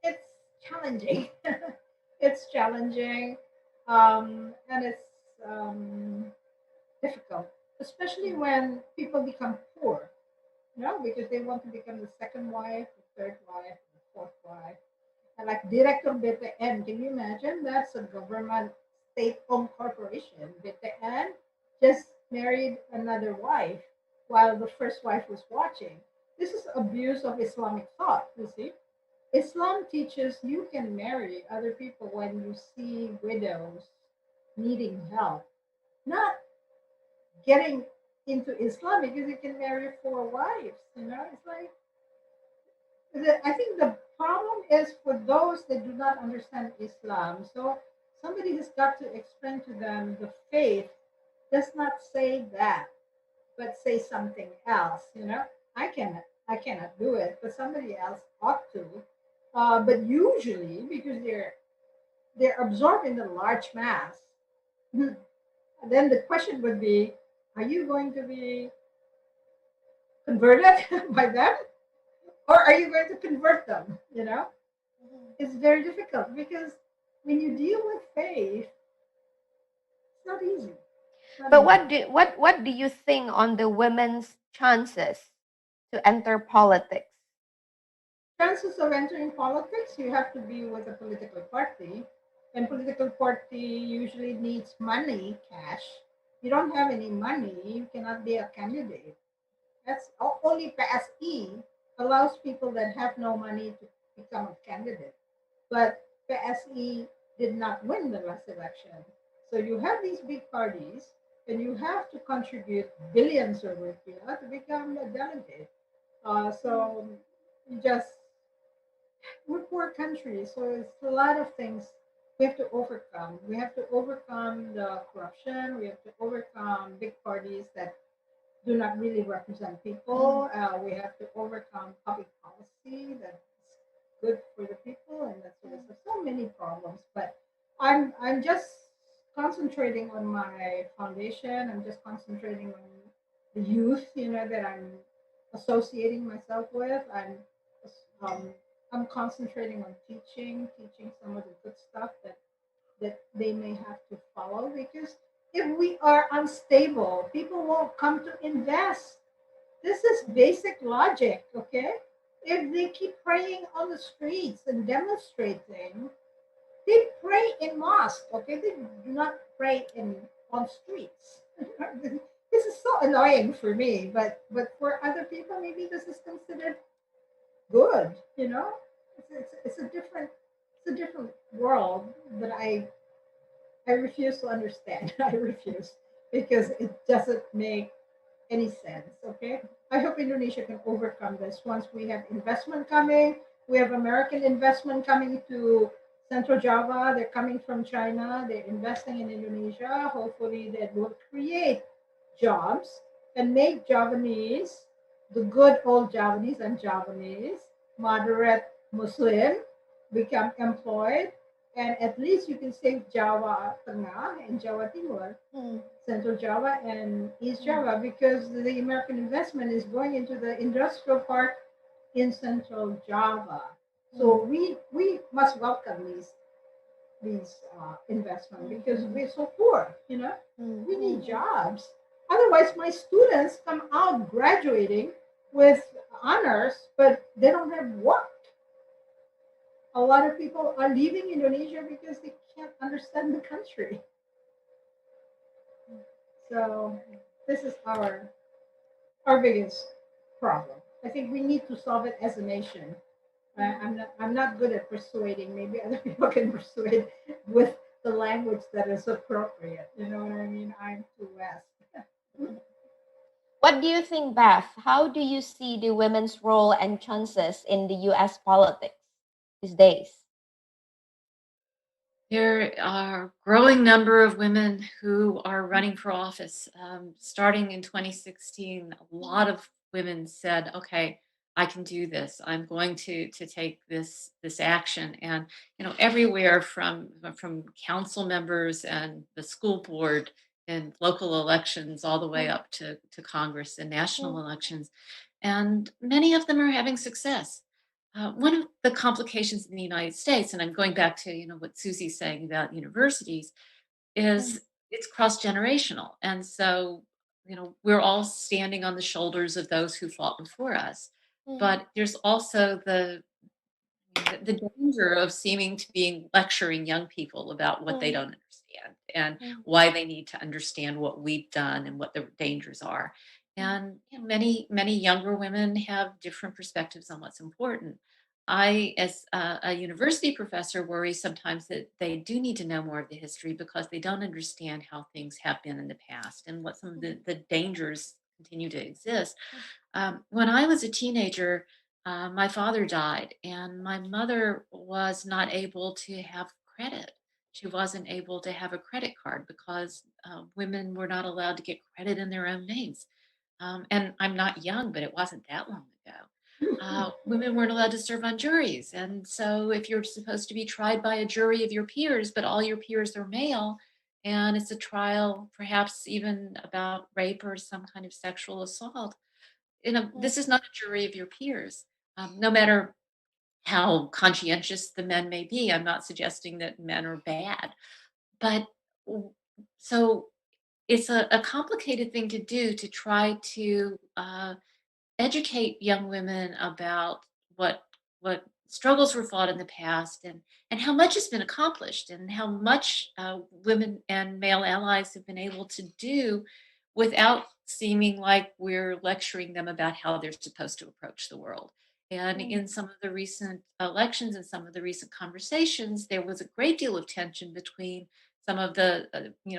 it's challenging. It's challenging, and it's difficult, especially when people become poor. Because they want to become the second wife, the third wife, the fourth wife. And like Director BTN, can you imagine? That's a government state-owned corporation. BTN just married another wife while the first wife was watching. This is abuse of Islamic thought, you see. Islam teaches you can marry other people when you see widows needing help, not getting into Islam because you can marry four wives. It's like I think the problem is for those that do not understand Islam. So somebody has got to explain to them the faith does not say that, but say something else. I cannot do it, but somebody else ought to. But usually, because they're absorbed in the large mass, then the question would be, are you going to be converted by them? Or are you going to convert them? It's very difficult because when you deal with faith, it's not easy. It's not But easy. what do you think on the women's chances to enter politics? Chances of entering politics, you have to be with a political party. And political party usually needs money, cash. You don't have any money, you cannot be a candidate. That's only PSE allows people that have no money to become a candidate. But PSE did not win the last election. So you have these big parties, and you have to contribute billions of rupiah to become a delegate. So you just we're poor country, so it's a lot of things we have to overcome. We have to overcome the corruption. We have to overcome big parties that do not really represent people. We have to overcome public policy that's good for the people, and that's there's so many problems. But I'm just concentrating on my foundation. I'm just concentrating on the youth, that I'm associating myself with. Um, I'm concentrating on teaching some of the good stuff that they may have to follow because if we are unstable, people won't come to invest. This is basic logic, okay? If they keep praying on the streets and demonstrating, they pray in mosque, okay? They do not pray on streets. This is so annoying for me, but for other people, maybe this is considered good. It's a different world that I refuse to understand. I refuse because it doesn't make any sense. Okay. I hope Indonesia can overcome this once we have investment coming. We have American investment coming to Central Java. They're coming from China. They're investing in Indonesia. Hopefully, that will create jobs and make Javanese, the good old Javanese and Javanese, moderate Muslim, become employed. And at least you can save Java Tengah and Java Timur, Central Java and East Java, because the American investment is going into the industrial park in Central Java. So we must welcome these investment because we're so poor. We need jobs. Otherwise, my students come out graduating with honors, but they don't have work. a lot of people are leaving Indonesia because they can't understand the country. So this is our biggest problem. I think we need to solve it as a nation. I'm not good at persuading. Maybe other people can persuade with the language that is appropriate. You know what I mean? I'm too West. What do you think, Beth? How do you see the women's role and chances in the US politics these days? There are a growing number of women who are running for office. Starting in 2016, a lot of women said, "Okay, I can do this. I'm going to take this action." And everywhere from council members and the school board and local elections, all the way Mm, up to Congress and national mm, elections, and many of them are having success. One of the complications in the United States, and I'm going back to what Susie's saying about universities, mm, is it's cross generational, and so we're all standing on the shoulders of those who fought before us. mm, But there's also the danger of seeming to be lecturing young people about what they mm, don't understand and mm, why they need to understand what we've done and what the dangers are. mm, And many younger women have different perspectives on what's important. I, as a university professor, worry sometimes that they do need to know more of the history because they don't understand how things have been in the past and what some of mm, the dangers continue to exist. When I was a teenager, my father died, and my mother was not able to have credit. She wasn't able to have a credit card because women were not allowed to get credit in their own names. And I'm not young, but it wasn't that long ago. Women weren't allowed to serve on juries. And so, if you're supposed to be tried by a jury of your peers, but all your peers are male, and it's a trial, perhaps even about rape or some kind of sexual assault, mm, this is not a jury of your peers. No matter how conscientious the men may be, I'm not suggesting that men are bad, but w- so it's a complicated thing to do to try to educate young women about what what struggles were fought in the past and how much has been accomplished and how much women and male allies have been able to do without seeming like we're lecturing them about how they're supposed to approach the world. And mm, in some of the recent elections and some of the recent conversations, there was a great deal of tension between some of the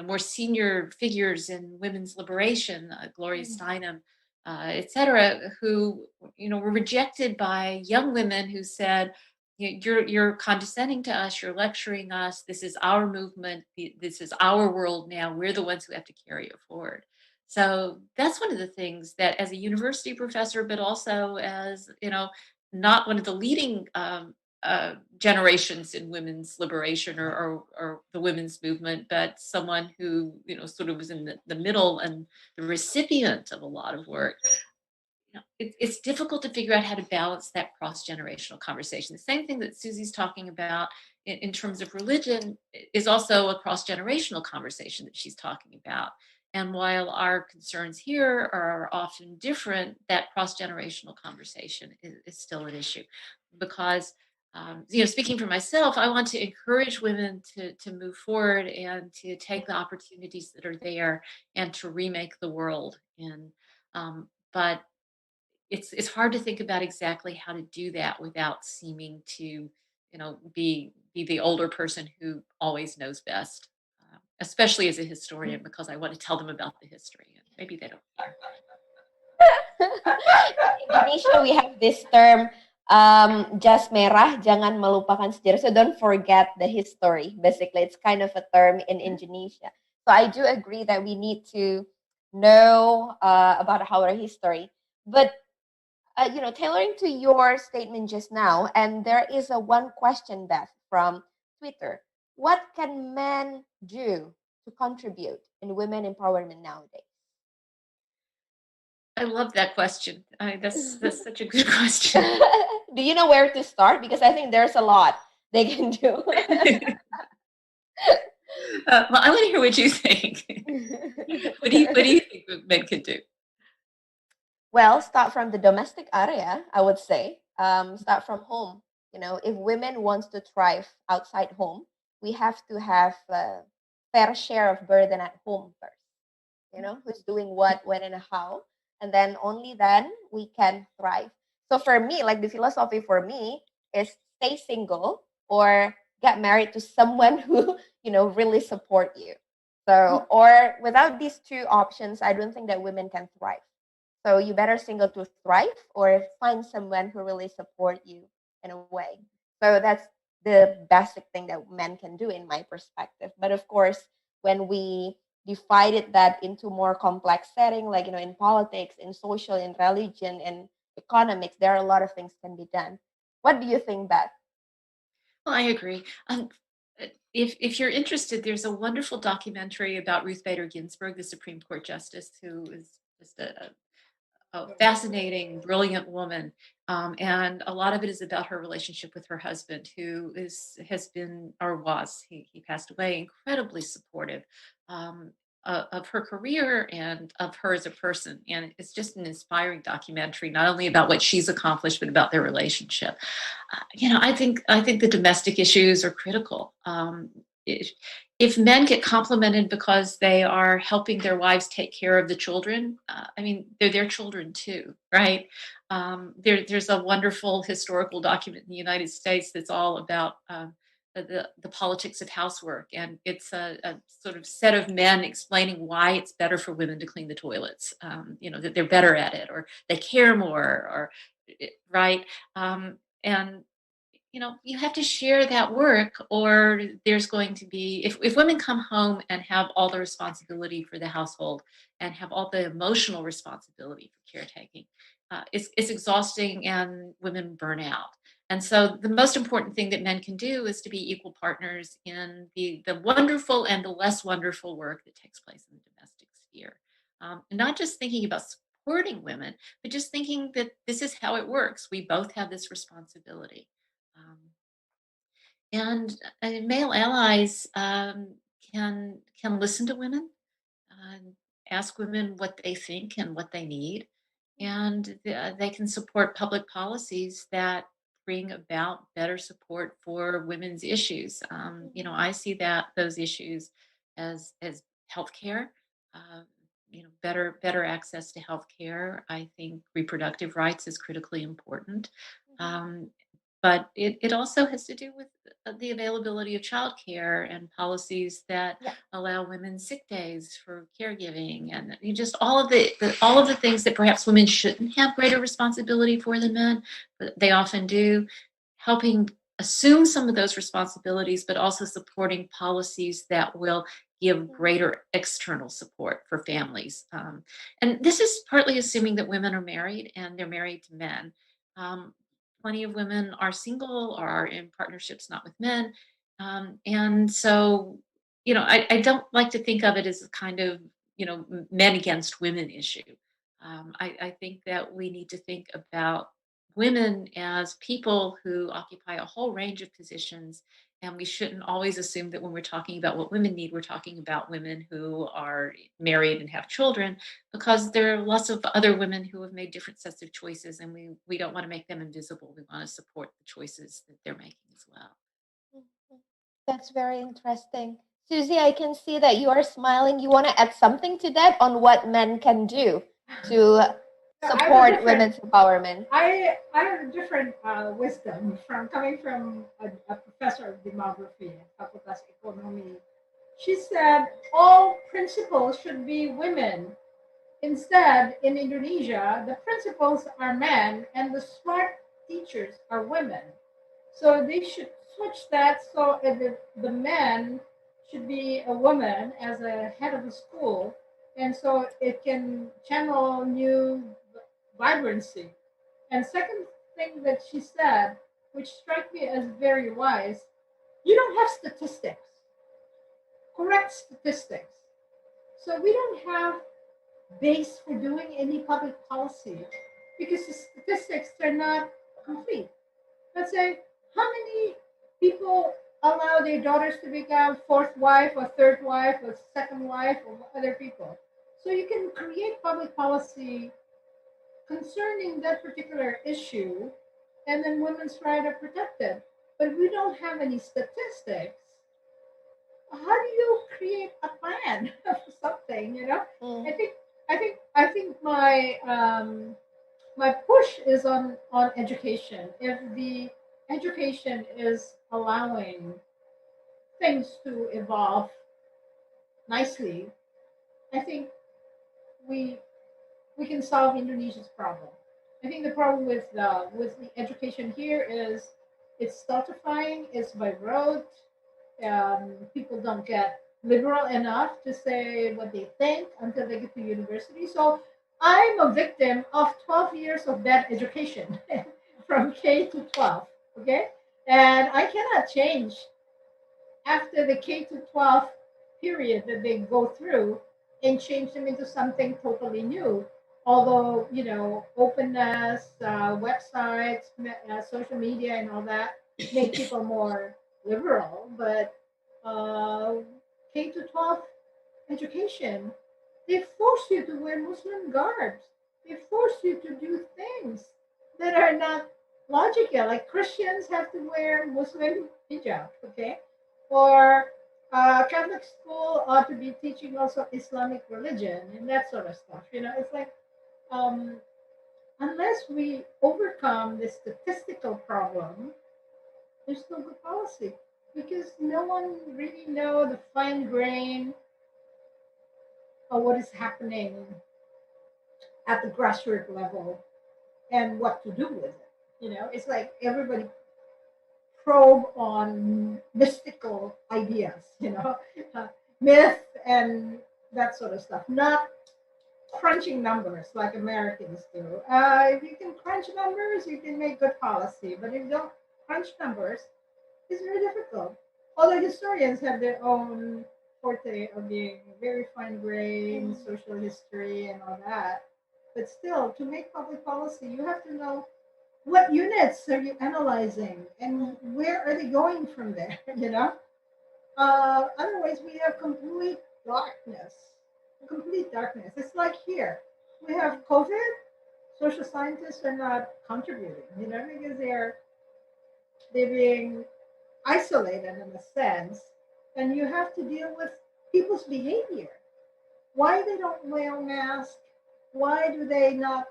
more senior figures in women's liberation, Gloria mm, Steinem, et cetera, who were rejected by young women who said, You're condescending to us. You're lecturing us. This is our movement. This is our world now. We're the ones who have to carry it forward." So that's one of the things that, as a university professor, but also as not one of the leading generations in women's liberation or the women's movement, but someone who sort of was in the middle and the recipient of a lot of work. It's difficult to figure out how to balance that cross-generational conversation. The same thing that Susie's talking about in terms of religion is also a cross-generational conversation that she's talking about. And while our concerns here are often different, that cross-generational conversation is still an issue because speaking for myself, I want to encourage women to move forward and to take the opportunities that are there and to remake the world. But it's hard to think about exactly how to do that without seeming to be the older person who always knows best, especially as a historian, because I want to tell them about the history and maybe they don't care. In Indonesia, we have this term, jas merah, jangan melupakan sejarah. So don't forget the history. Basically, it's kind of a term in Indonesia. So I do agree that we need to know about our history. But tailoring to your statement just now, and there is a one question, Beth, from Twitter. What can men do to contribute in women empowerment nowadays? I love that question. That's such a good question. Do you know where to start? Because I think there's a lot they can do. Well, I want to hear what you think. What do you think men can do? Well, start from the domestic area, I would say. Start from home. If women wants to thrive outside home, we have to have a fair share of burden at home first. Who's doing what, when, and how, and then only then we can thrive. So for me, like the philosophy for me is stay single or get married to someone who really support you. So, or without these two options, I don't think that women can thrive. So you better single to thrive or find someone who really support you in a way. So that's the basic thing that men can do in my perspective. But of course, when we divided that into more complex setting, like in politics, in social, in religion, in economics, there are a lot of things can be done. What do you think, Beth? Well, I agree. If you're interested, there's a wonderful documentary about Ruth Bader Ginsburg, the Supreme Court Justice, who is just a fascinating, brilliant woman. And a lot of it is about her relationship with her husband, who has been, or was, he passed away, incredibly supportive of her career and of her as a person. And it's just an inspiring documentary, not only about what she's accomplished, but about their relationship. I think the domestic issues are critical. If men get complimented because they are helping their wives take care of the children, they're their children too, right? There's a wonderful historical document in the United States that's all about the politics of housework, and it's a sort of set of men explaining why it's better for women to clean the toilets. That they're better at it, or they care more, or right. And you have to share that work, or there's going to be, if women come home and have all the responsibility for the household and have all the emotional responsibility for caretaking, it's exhausting and women burn out. And so the most important thing that men can do is to be equal partners in the wonderful and the less wonderful work that takes place in the domestic sphere. And not just thinking about supporting women, but just thinking that this is how it works. We both have this responsibility. Um, and male allies can listen to women, ask women what they think and what they need, and they can support public policies that bring about better support for women's issues. I see that those issues as healthcare. Uh, better access to healthcare. I think reproductive rights is critically important. Um, but it also has to do with the availability of childcare and policies that Yeah. allow women sick days for caregiving, and just all of the things that perhaps women shouldn't have greater responsibility for than men, but they often do. Helping assume some of those responsibilities, but also supporting policies that will give greater external support for families. And this is partly assuming that women are married and they're married to men. Um, Plenty of women are single or are in partnerships not with men. And so, I don't like to think of it as a kind of, men against women issue. I think that we need to think about women as people who occupy a whole range of positions. And we shouldn't always assume that when we're talking about what women need, we're talking about women who are married and have children, because there are lots of other women who have made different sets of choices, and we don't want to make them invisible. We want to support the choices that they're making as well. Mhm. That's very interesting. Susie, I can see that you are smiling. You want to add something to that on what men can do to support women's empowerment? I have a different wisdom from coming from a professor of demography at Facultas Economy. She said all principals should be women. Instead, in Indonesia, the principals are men and the smart teachers are women. So they should switch that so the men should be a woman as a head of the school, and so it can channel new vibrancy. And second thing that she said, which struck me as very wise, you don't have statistics, correct statistics. So we don't have base for doing any public policy because the statistics are not complete. Let's say how many people allow their daughters to become fourth wife or third wife or second wife or other people. So you can create public policy concerning that particular issue and then women's rights are protected. But we don't have any statistics. How do you create a plan for something? I think I think my push is on education. If the education is allowing things to evolve nicely, I think we we can solve Indonesia's problem. I think the problem with the education here is it's stultifying. It's by rote. People don't get liberal enough to say what they think until they get to university. So I'm a victim of 12 years of bad education from K to 12. Okay, and I cannot change after the K to 12 period that they go through and change them into something totally new. Although, openness, websites, social media, and all that make people more liberal, but uh, K to 12 education, they force you to wear Muslim garbs. They force you to do things that are not logical. Like Christians have to wear Muslim hijab, okay? Or Catholic school ought to be teaching also Islamic religion and that sort of stuff. It's like um, unless we overcome the statistical problem, there's no good policy because no one really know the fine grain of what is happening at the grassroots level and what to do with it. It's like everybody probe on mystical ideas, uh, myth and that sort of stuff, not crunching numbers like Americans do. If you can crunch numbers, you can make good policy, but if you don't crunch numbers, it's very difficult. Although historians have their own forte of being very fine grained, social history, and all that. But still, to make public policy, you have to know what units are you analyzing and where are they going from there, Otherwise, we have complete darkness. Complete darkness. It's like here. We have COVID. Social scientists are not contributing, because they're being isolated in a sense, and you have to deal with people's behavior. Why they don't wear masks? Why do they not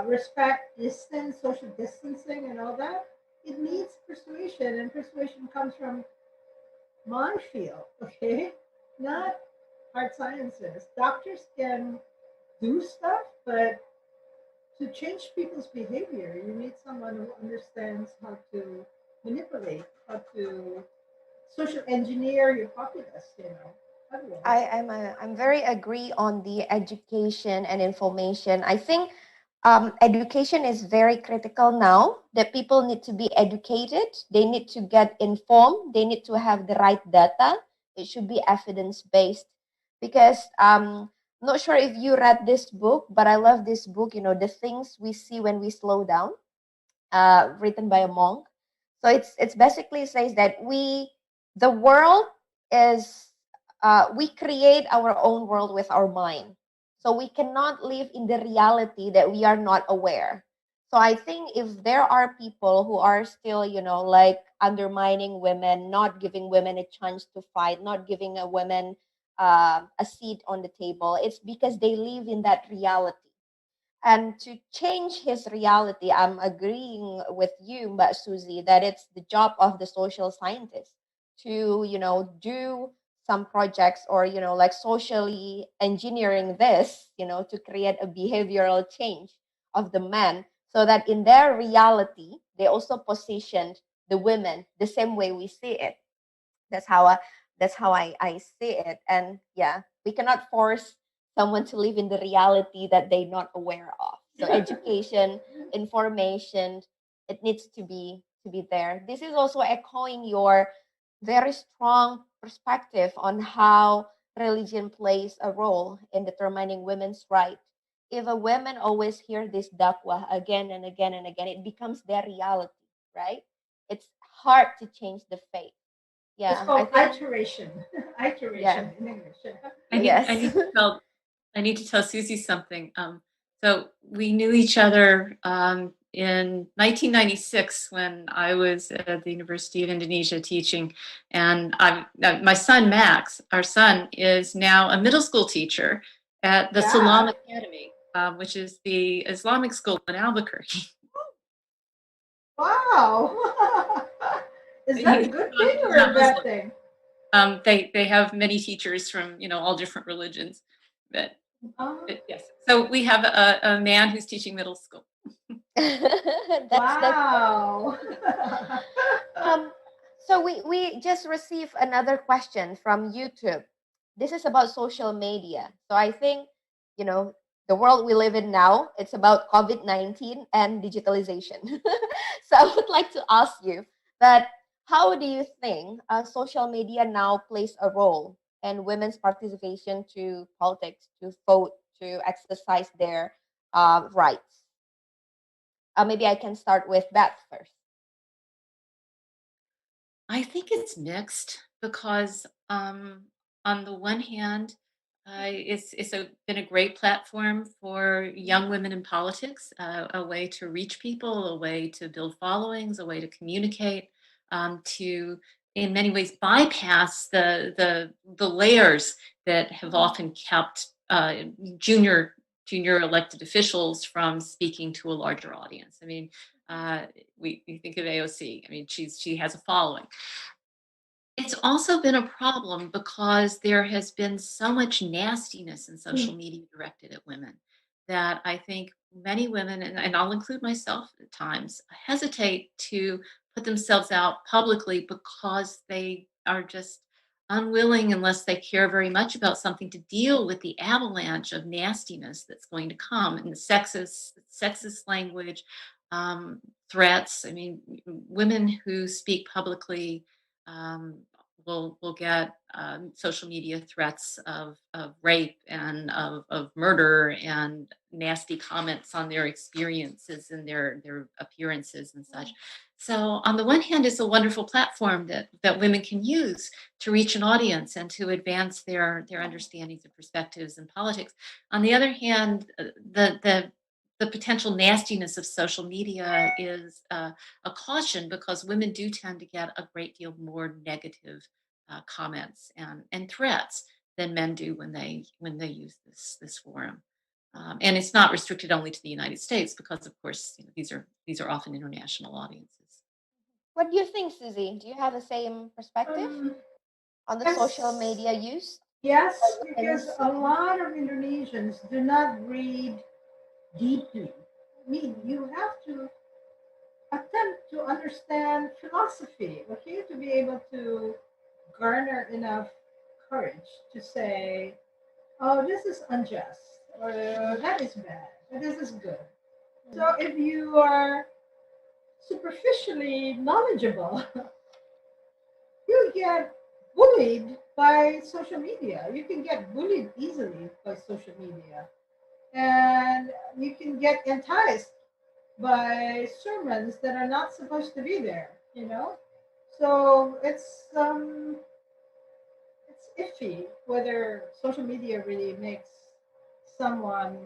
respect distance, social distancing, and all that? It needs persuasion, and persuasion comes from my field, okay? Not hard sciences. Doctors can do stuff, but to change people's behavior, you need someone who understands how to manipulate, how to social engineer your populace, Otherwise, I'm very agree on the education and information. I think education is very critical now that people need to be educated. They need to get informed. They need to have the right data. It should be evidence based because not sure if you read this book, but I love this book. The things we see when we slow down, written by a monk. So it's basically says that the world is we create our own world with our mind. So we cannot live in the reality that we are not aware. So I think if there are people who are still, like undermining women, not giving women a chance to fight, not giving a woman a seat on the table, it's because they live in that reality. And to change his reality, I'm agreeing with you, but Susie, that it's the job of the social scientist to, do some projects or, like socially engineering this, to create a behavioral change of the men so that in their reality, they also positioned the women the same way we see it. That's how I see it. And yeah, we cannot force someone to live in the reality that they're not aware of. So education, information, it needs to be there. This is also echoing your very strong perspective on how religion plays a role in determining women's right. If a woman always hear this dakwah again and again and again, it becomes their reality, right? It's hard to change the faith. it's Yeah, I called think iteration. yeah. Iteration in English. I Yes. need to tell Susie something. So we knew each other in 1996 when I was at the University of Indonesia teaching. And my son, Max, our son, is now a middle school teacher at the Salam Yeah. Academy, which is the Islamic school in Albuquerque. Wow. Is that a good thing He's or a not bad Muslim. thing? They have many teachers from all different religions, but Oh, yes. So we have a man who's teaching middle school. That's wow. um so we just received another question from YouTube. This is about social media. So I think, you know, the world we live in now, it's about COVID-19 and digitalization. So I would like to ask you that how do you think social media now plays a role in women's participation to politics, to vote, to exercise their rights? Maybe I can start with Beth first. I think it's mixed because, on the one hand, been a great platform for young women in politics, a way to reach people, a way to build followings, a way to communicate, to in many ways bypass the layers that have often kept junior junior elected officials from speaking to a larger audience. I mean, we think of AOC. I mean, she has a following. It's also been a problem because there has been so much nastiness in social media directed at women that I think many women, and I'll include myself at times, hesitate to put themselves out publicly because they are just unwilling, unless they care very much about something, to deal with the avalanche of nastiness that's going to come, and the sexist language, threats. I mean, women who speak publicly um, will get social media threats of rape and of murder and nasty comments on their experiences and their appearances and such. So on the one hand, it's a wonderful platform that women can use to reach an audience and to advance their understandings and perspectives in politics. On the other hand, the potential nastiness of social media is a caution, because women do tend to get a great deal more negative comments and threats than men do when they use this forum. And it's not restricted only to the United States, because of course these are often international audiences. What do you think, Susie? Do you have the same perspective um, on the social yes, media use by yes, because women's? a lot of Indonesians do not read deeply. I mean, you have to attempt to understand philosophy, okay, to be able to garner enough courage to say, oh, this is unjust, or that is bad, or this is good. So if you are superficially knowledgeable, you get bullied by social media. You can get bullied easily by social media. And you can get enticed by sermons that are not supposed to be there, you know? So it's iffy whether social media really makes someone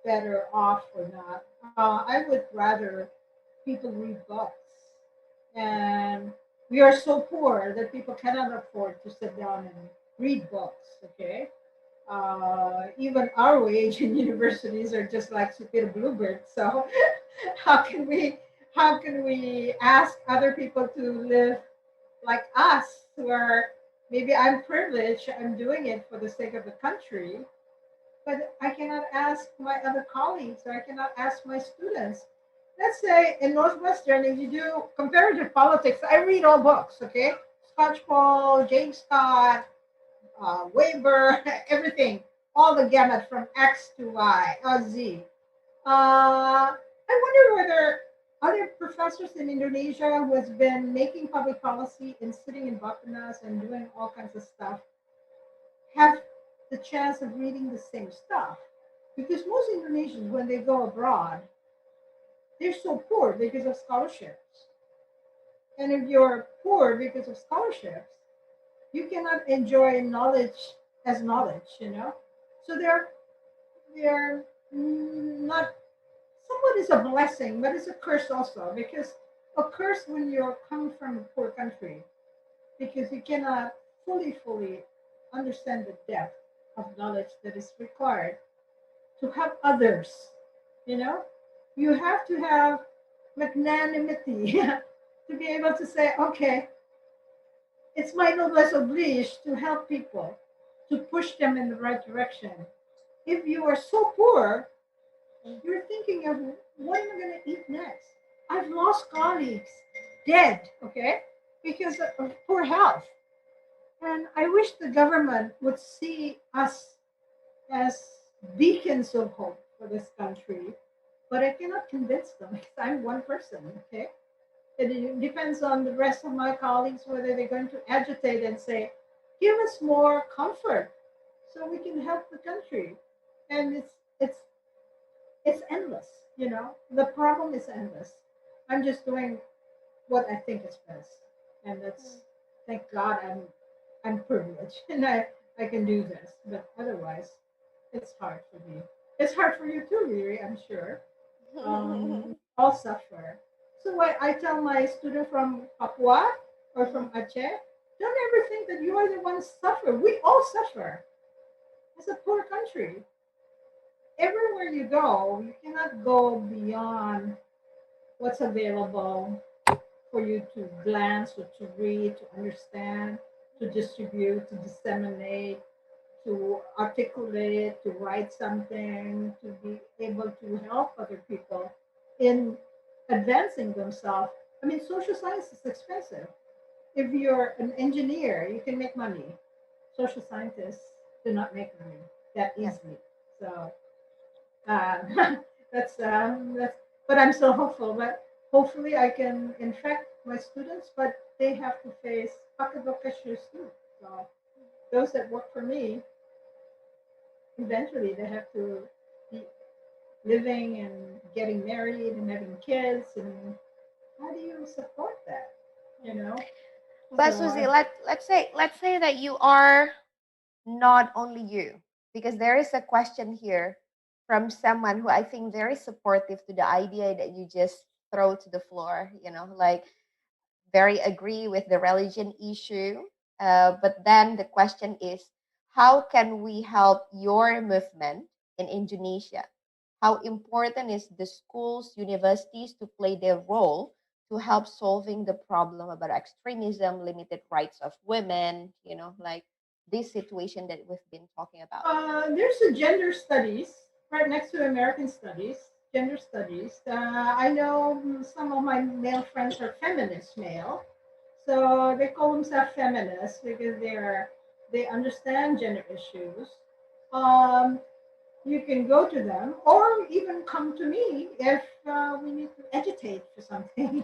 better off or not. I would rather people read books. And we are so poor that people cannot afford to sit down and read books, okay? Even our wage in universities are just like Supir Bluebird. So how can we how can we ask other people to live like us, who are, maybe I'm privileged, I'm doing it for the sake of the country, but I cannot ask my other colleagues, or I cannot ask my students. Let's say in Northwestern, if you do comparative politics, I read all books, okay? Scotchpole, James Scott, Weber, everything, all the gamut from X to Y, Z. I wonder whether other professors in Indonesia who has been making public policy and sitting in Bapenas and doing all kinds of stuff have the chance of reading the same stuff. Because most Indonesians, when they go abroad, they're so poor because of scholarships. And if you're poor because of scholarships, you cannot enjoy knowledge as knowledge, you know? So they're not somewhat is a blessing, but it's a curse also, because a curse when you're coming from a poor country, because you cannot fully understand the depth of knowledge that is required to help others. You know, you have to have magnanimity to be able to say, okay, it's my noblesse oblige to help people, to push them in the right direction. If you are so poor, you're thinking of what am I going to eat next? I've lost colleagues, dead, okay, because of poor health. And I wish the government would see us as beacons of hope for this country, but I cannot convince them because I'm one person, okay? It depends on the rest of my colleagues whether they're going to agitate and say, give us more comfort so we can help the country. And it's endless, you know. The problem is endless. I'm just doing what I think is best. And that's thank God I'm privileged and I can do this. But otherwise it's hard for me. It's hard for you too, Riri, I'm sure. We all suffer. So I tell my student from Papua or from Aceh, don't ever think that you are the ones suffer. We all suffer as a poor country. Everywhere you go, you cannot go beyond what's available for you to glance or to read, to understand, to distribute, to disseminate, to articulate, to write something, to be able to help other people in advancing themselves. I mean, social science is expensive. If you're an engineer, you can make money. Social scientists do not make money that easily. So uh, that's. But I'm so hopeful. But hopefully, I can infect my students. But they have to face pocketbook issues too. So those that work for me, eventually they have to be living and getting married and having kids. And how do you support that? You know. But So Susie, let's say that you are not only you, because there is a question here from someone who I think very supportive to the idea that you just throw to the floor, like very agree with the religion issue. But then the question is, how can we help your movement in Indonesia? How important is the schools, universities to play their role to help solving the problem about extremism, limited rights of women, like this situation that we've been talking about? there's a gender studies right next to American studies. Gender studies. I know some of my male friends are feminist male, so they call themselves feminists because they understand gender issues. Um, you can go to them or even come to me if we need to agitate for something.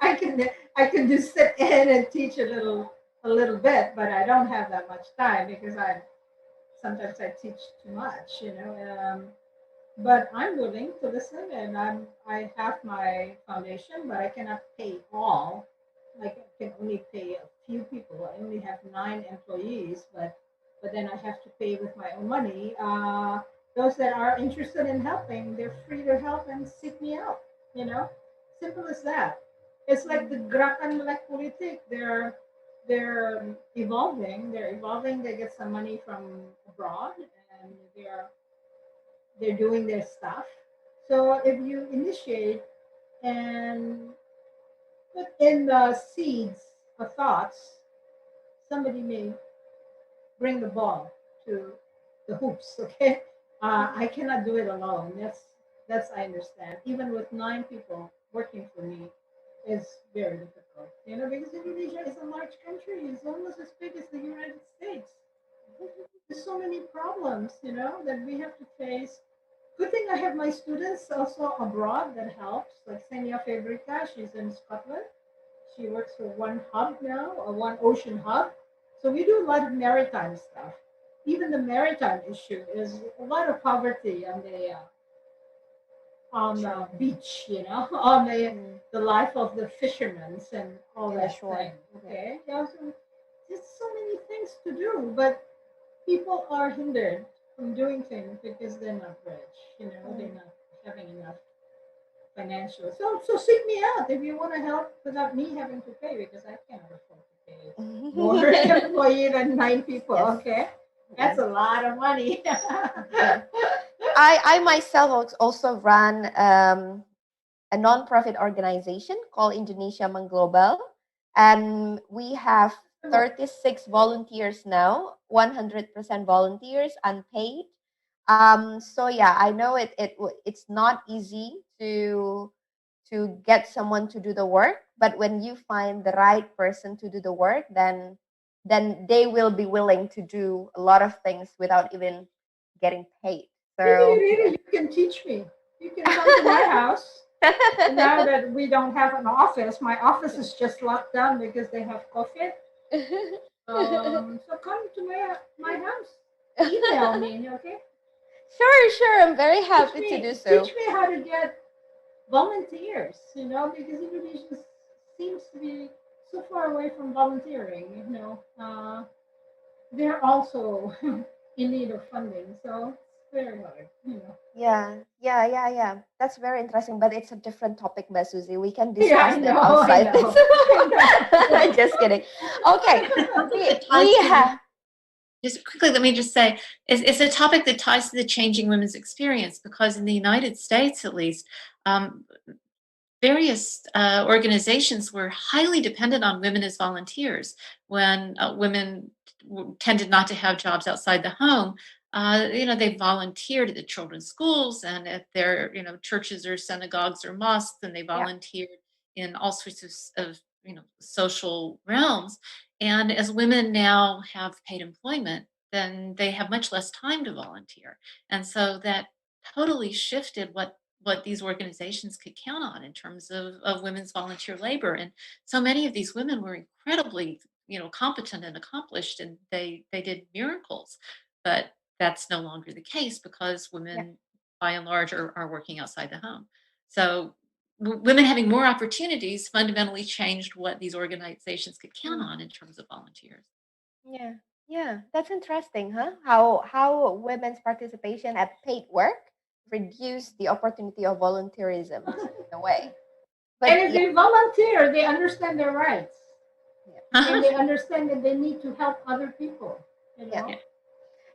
I can just sit in and teach a little bit, but I don't have that much time because sometimes I teach too much. But I'm willing to listen, and I have my foundation, but I cannot pay all. Like I can only pay a few people. I only have 9 employees, but then I have to pay with my own money. Those that are interested in helping, they're free to help and seek me out. You know, simple as that. It's like the Gerakan Melek Politik. They're evolving. They're evolving. They get some money from abroad, and they're doing their stuff. So if you initiate and put in the seeds of thoughts, somebody may bring the ball to the hoops. Okay, I cannot do it alone. That's I understand. Even with 9 people working for me, is very difficult. Because Indonesia is a large country. It's almost as big as the United States. There's so many problems, that we have to face. Good thing I have my students also abroad that helps. Like Senia Fabrica, she's in Scotland. She works for One Hub now, or One Ocean Hub. So we do a lot of maritime stuff. Even the maritime issue is a lot of poverty on the beach, on the life of the fishermen and all In the that shore. thing. Okay, yeah, so there's so many things to do, but people are hindered from doing things because they're not rich. They're not having enough financial. So seek me out if you want to help without me having to pay because I cannot afford to pay more employee than 9 people. Yes. Okay, that's a lot of money. Yeah. I myself also run a nonprofit organization called Indonesia Mengglobal, and we have 36 volunteers now, 100% volunteers, unpaid. So yeah, I know it's not easy to get someone to do the work, but when you find the right person to do the work, then they will be willing to do a lot of things without even getting paid. Really, So really, you can teach me. You can come to my house. Now that we don't have an office, my office is just locked down because they have COVID. So come to my house. Email me, okay? Sure, I'm very happy to do so. Teach me how to get volunteers, because Indonesia seems to be so far away from volunteering. They're also in need of funding, so it's very hard. Yeah. That's very interesting, but it's a different topic, Mbak Susie. We can Yeah, discuss I that know, outside I this. know, I know. Just kidding. Okay, we have. Just quickly, let me just say, it's a topic that ties to the changing women's experience because in the United States, at least, various organizations were highly dependent on women as volunteers when women tended not to have jobs outside the home. They volunteered at the children's schools and at their, churches or synagogues or mosques, and they Yeah. volunteered in all sorts of social realms. And as women now have paid employment, then they have much less time to volunteer. And so that totally shifted what these organizations could count on in terms of women's volunteer labor. And so many of these women were incredibly, competent and accomplished, and they did miracles. But that's no longer the case because Yeah. women, by and large, are working outside the home. So women having more opportunities fundamentally changed what these organizations could count on in terms of volunteers. Yeah, that's interesting, huh? How women's participation at paid work reduced the opportunity of volunteerism in a way. And But if they volunteer, they understand their rights. yeah. And they understand that they need to help other people. You Yeah. know.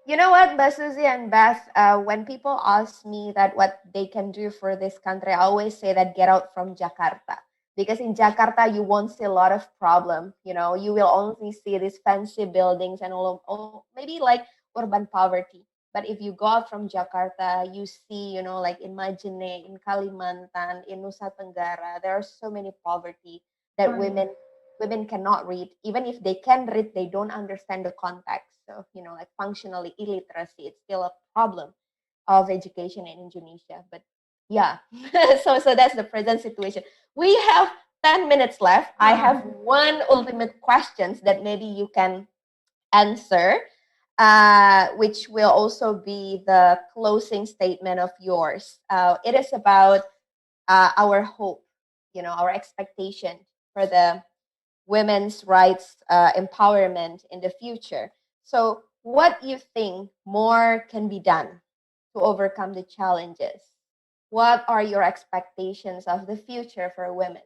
You know what, Mbak Susie and Beth, when people ask me that what they can do for this country, I always say that get out from Jakarta. Because in Jakarta, you won't see a lot of problem. You will only see these fancy buildings and all maybe like urban poverty. But if you go out from Jakarta, you see, like in Majene, in Kalimantan, in Nusa Tenggara, there are so many poverty that women cannot read. Even if they can read, they don't understand the context. So, like functionally illiteracy, it's still a problem of education in Indonesia. But yeah, so that's the present situation. We have 10 minutes left. I have one ultimate questions that maybe you can answer, which will also be the closing statement of yours. It is about our hope, our expectation for the women's rights empowerment in the future. So, what do you think more can be done to overcome the challenges? What are your expectations of the future for women?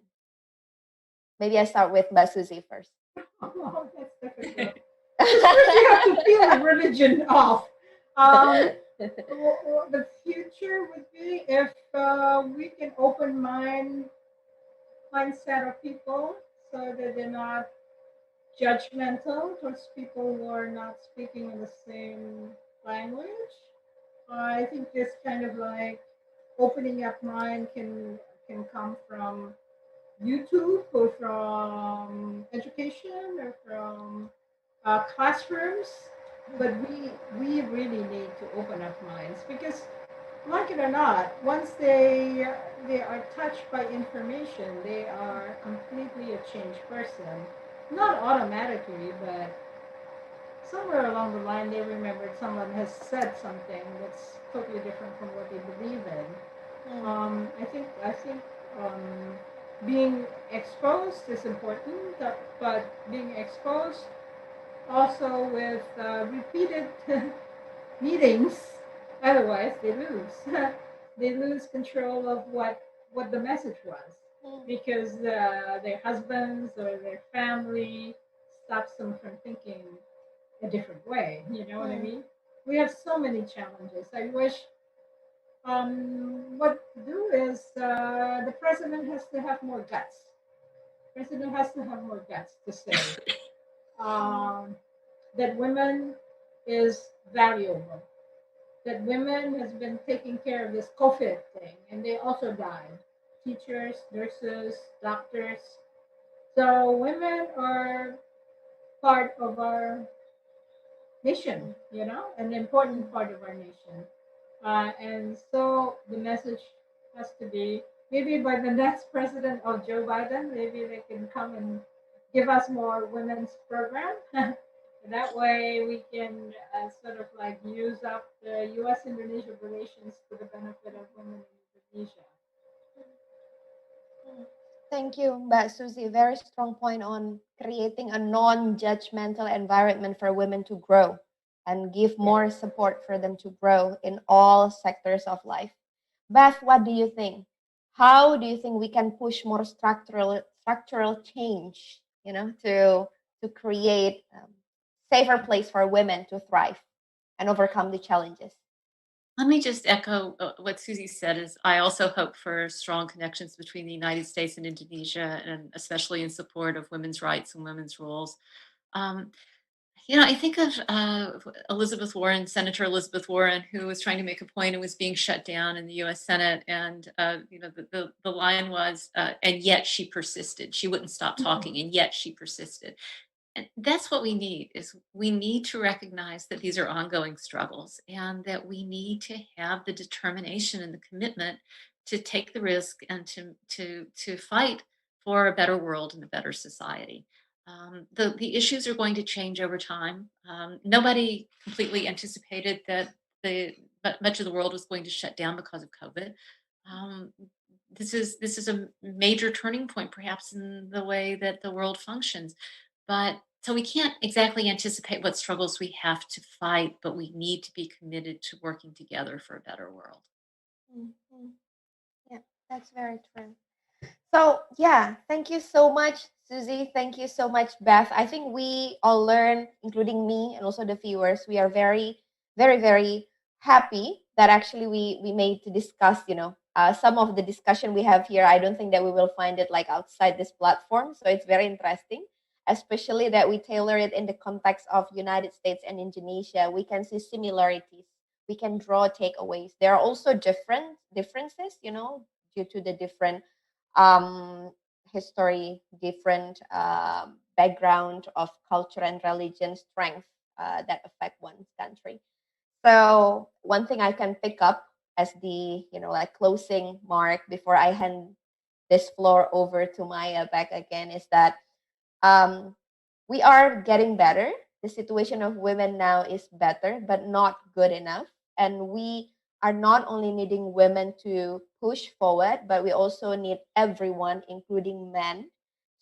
Maybe I start with Mbak Susie first. Oh, that's difficult. Because first you have to peel the religion off. The future would be if we can open mindset of people so that they're not judgmental towards people who are not speaking in the same language. I think this kind of like opening up mind can come from YouTube or from education or from classrooms, but we really need to open up minds because, like it or not, once they are touched by information, they are completely a changed person. Not automatically, but somewhere along the line, they remembered someone has said something that's totally different from what they believe in. I think being exposed is important, but being exposed also with repeated meetings. Otherwise, they lose. They lose control of what the message was because their husbands or their family stops them from thinking a different way. You know what I mean? We have so many challenges. I wish what to do is the president has to have more guts. President has to have more guts to say that women is valuable. That women has been taking care of this COVID thing, and they also died. Teachers, nurses, doctors. So women are part of our nation, you know, an important part of our nation. And so the message has to be maybe by the next president of Joe Biden, maybe they can come and give us more women's program. That way we can sort of like use up the U.S. Indonesia relations to the benefit of women in Indonesia. Thank you, Mbak Susie. Very strong point on creating a non-judgmental environment for women to grow and give more support for them to grow in all sectors of life. Beth, what do you think? How do you think we can push more structural change, you know, to create safer place for women to thrive and overcome the challenges? Let me just echo what Susie said. Is I also hope for strong connections between the United States and Indonesia, and especially in support of women's rights and women's roles. Um, I think of Elizabeth Warren, Senator Elizabeth Warren, who was trying to make a point and was being shut down in the U.S. Senate. And, the line was, and yet she persisted. She wouldn't stop talking, and yet she persisted. And that's what we need is we need to recognize that these are ongoing struggles and that we need to have the determination and the commitment to take the risk and to fight for a better world and a better society. The issues are going to change over time. Nobody completely anticipated that much of the world was going to shut down because of COVID. Um, this is a major turning point, perhaps, in the way that the world functions. But so we can't exactly anticipate what struggles we have to fight, but we need to be committed to working together for a better world. Mhm. Yeah, that's very true. So, yeah, thank you so much, Susie. Thank you so much, Beth. I think we all learn, including me and also the viewers, we are very, very, very happy that actually we made to discuss, some of the discussion we have here. I don't think that we will find it like outside this platform. So it's very interesting, especially that we tailor it in the context of United States and Indonesia. We can see similarities. We can draw takeaways. There are also differences, due to the different um, history, different background of culture and religion strength that affect one's country. So one thing I can pick up as the like closing mark before I hand this floor over to Maya back again is that um, we are getting better. The situation of women now is better, but not good enough. And we are not only needing women to push forward, but we also need everyone, including men,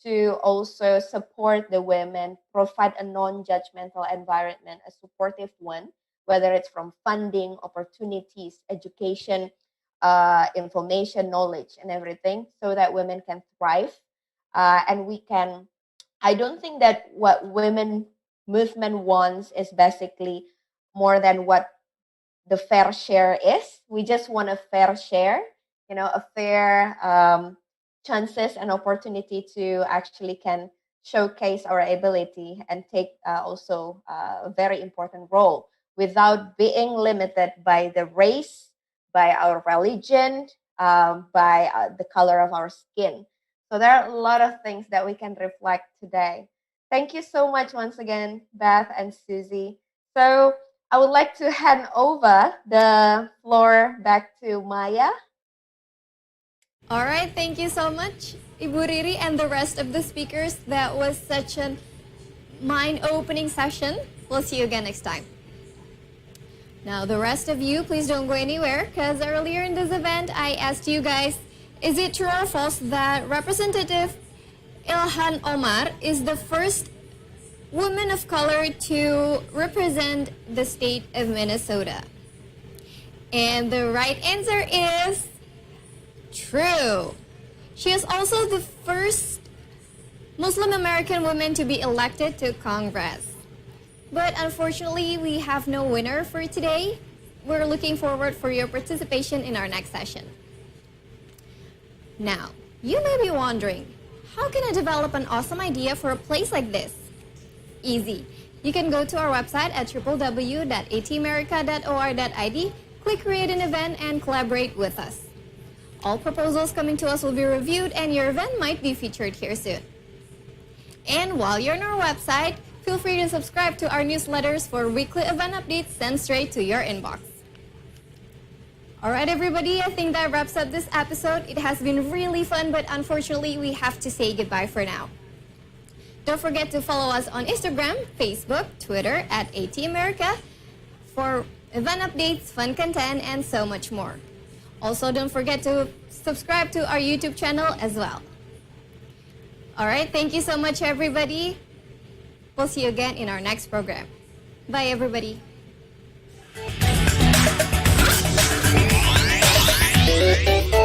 to also support the women, provide a non judgmental environment, a supportive one, whether it's from funding, opportunities, education, information, knowledge, and everything, so that women can thrive and we can. I don't think that what women movement wants is basically more than what the fair share is. We just want a fair share, a fair chances and opportunity to actually can showcase our ability and take also a very important role without being limited by the race, by our religion, by the color of our skin. So there are a lot of things that we can reflect today. Thank you so much once again, Beth and Susie. So I would like to hand over the floor back to Maya. All right, thank you so much, Ibu Riri and the rest of the speakers. That was such a mind-opening session. We'll see you again next time. Now, the rest of you, please don't go anywhere, because earlier in this event, I asked you guys, is it true or false that Representative Ilhan Omar is the first women of color to represent the state of Minnesota? And the right answer is true. She is also the first Muslim American woman to be elected to Congress. But unfortunately, we have no winner for today. We're looking forward for your participation in our next session. Now, you may be wondering, how can I develop an awesome idea for a place like this? Easy. You can go to our website at www.atamerica.or.id, click create an event, and collaborate with us. All proposals coming to us will be reviewed and your event might be featured here soon. And while you're on our website, feel free to subscribe to our newsletters for weekly event updates sent straight to your inbox. Alright everybody, I think that wraps up this episode. It has been really fun, but unfortunately we have to say goodbye for now. Don't forget to follow us on Instagram, Facebook, Twitter at ATAmerica for event updates, fun content, and so much more. Also, don't forget to subscribe to our YouTube channel as well. Alright, thank you so much everybody. We'll see you again in our next program. Bye everybody. Thank you.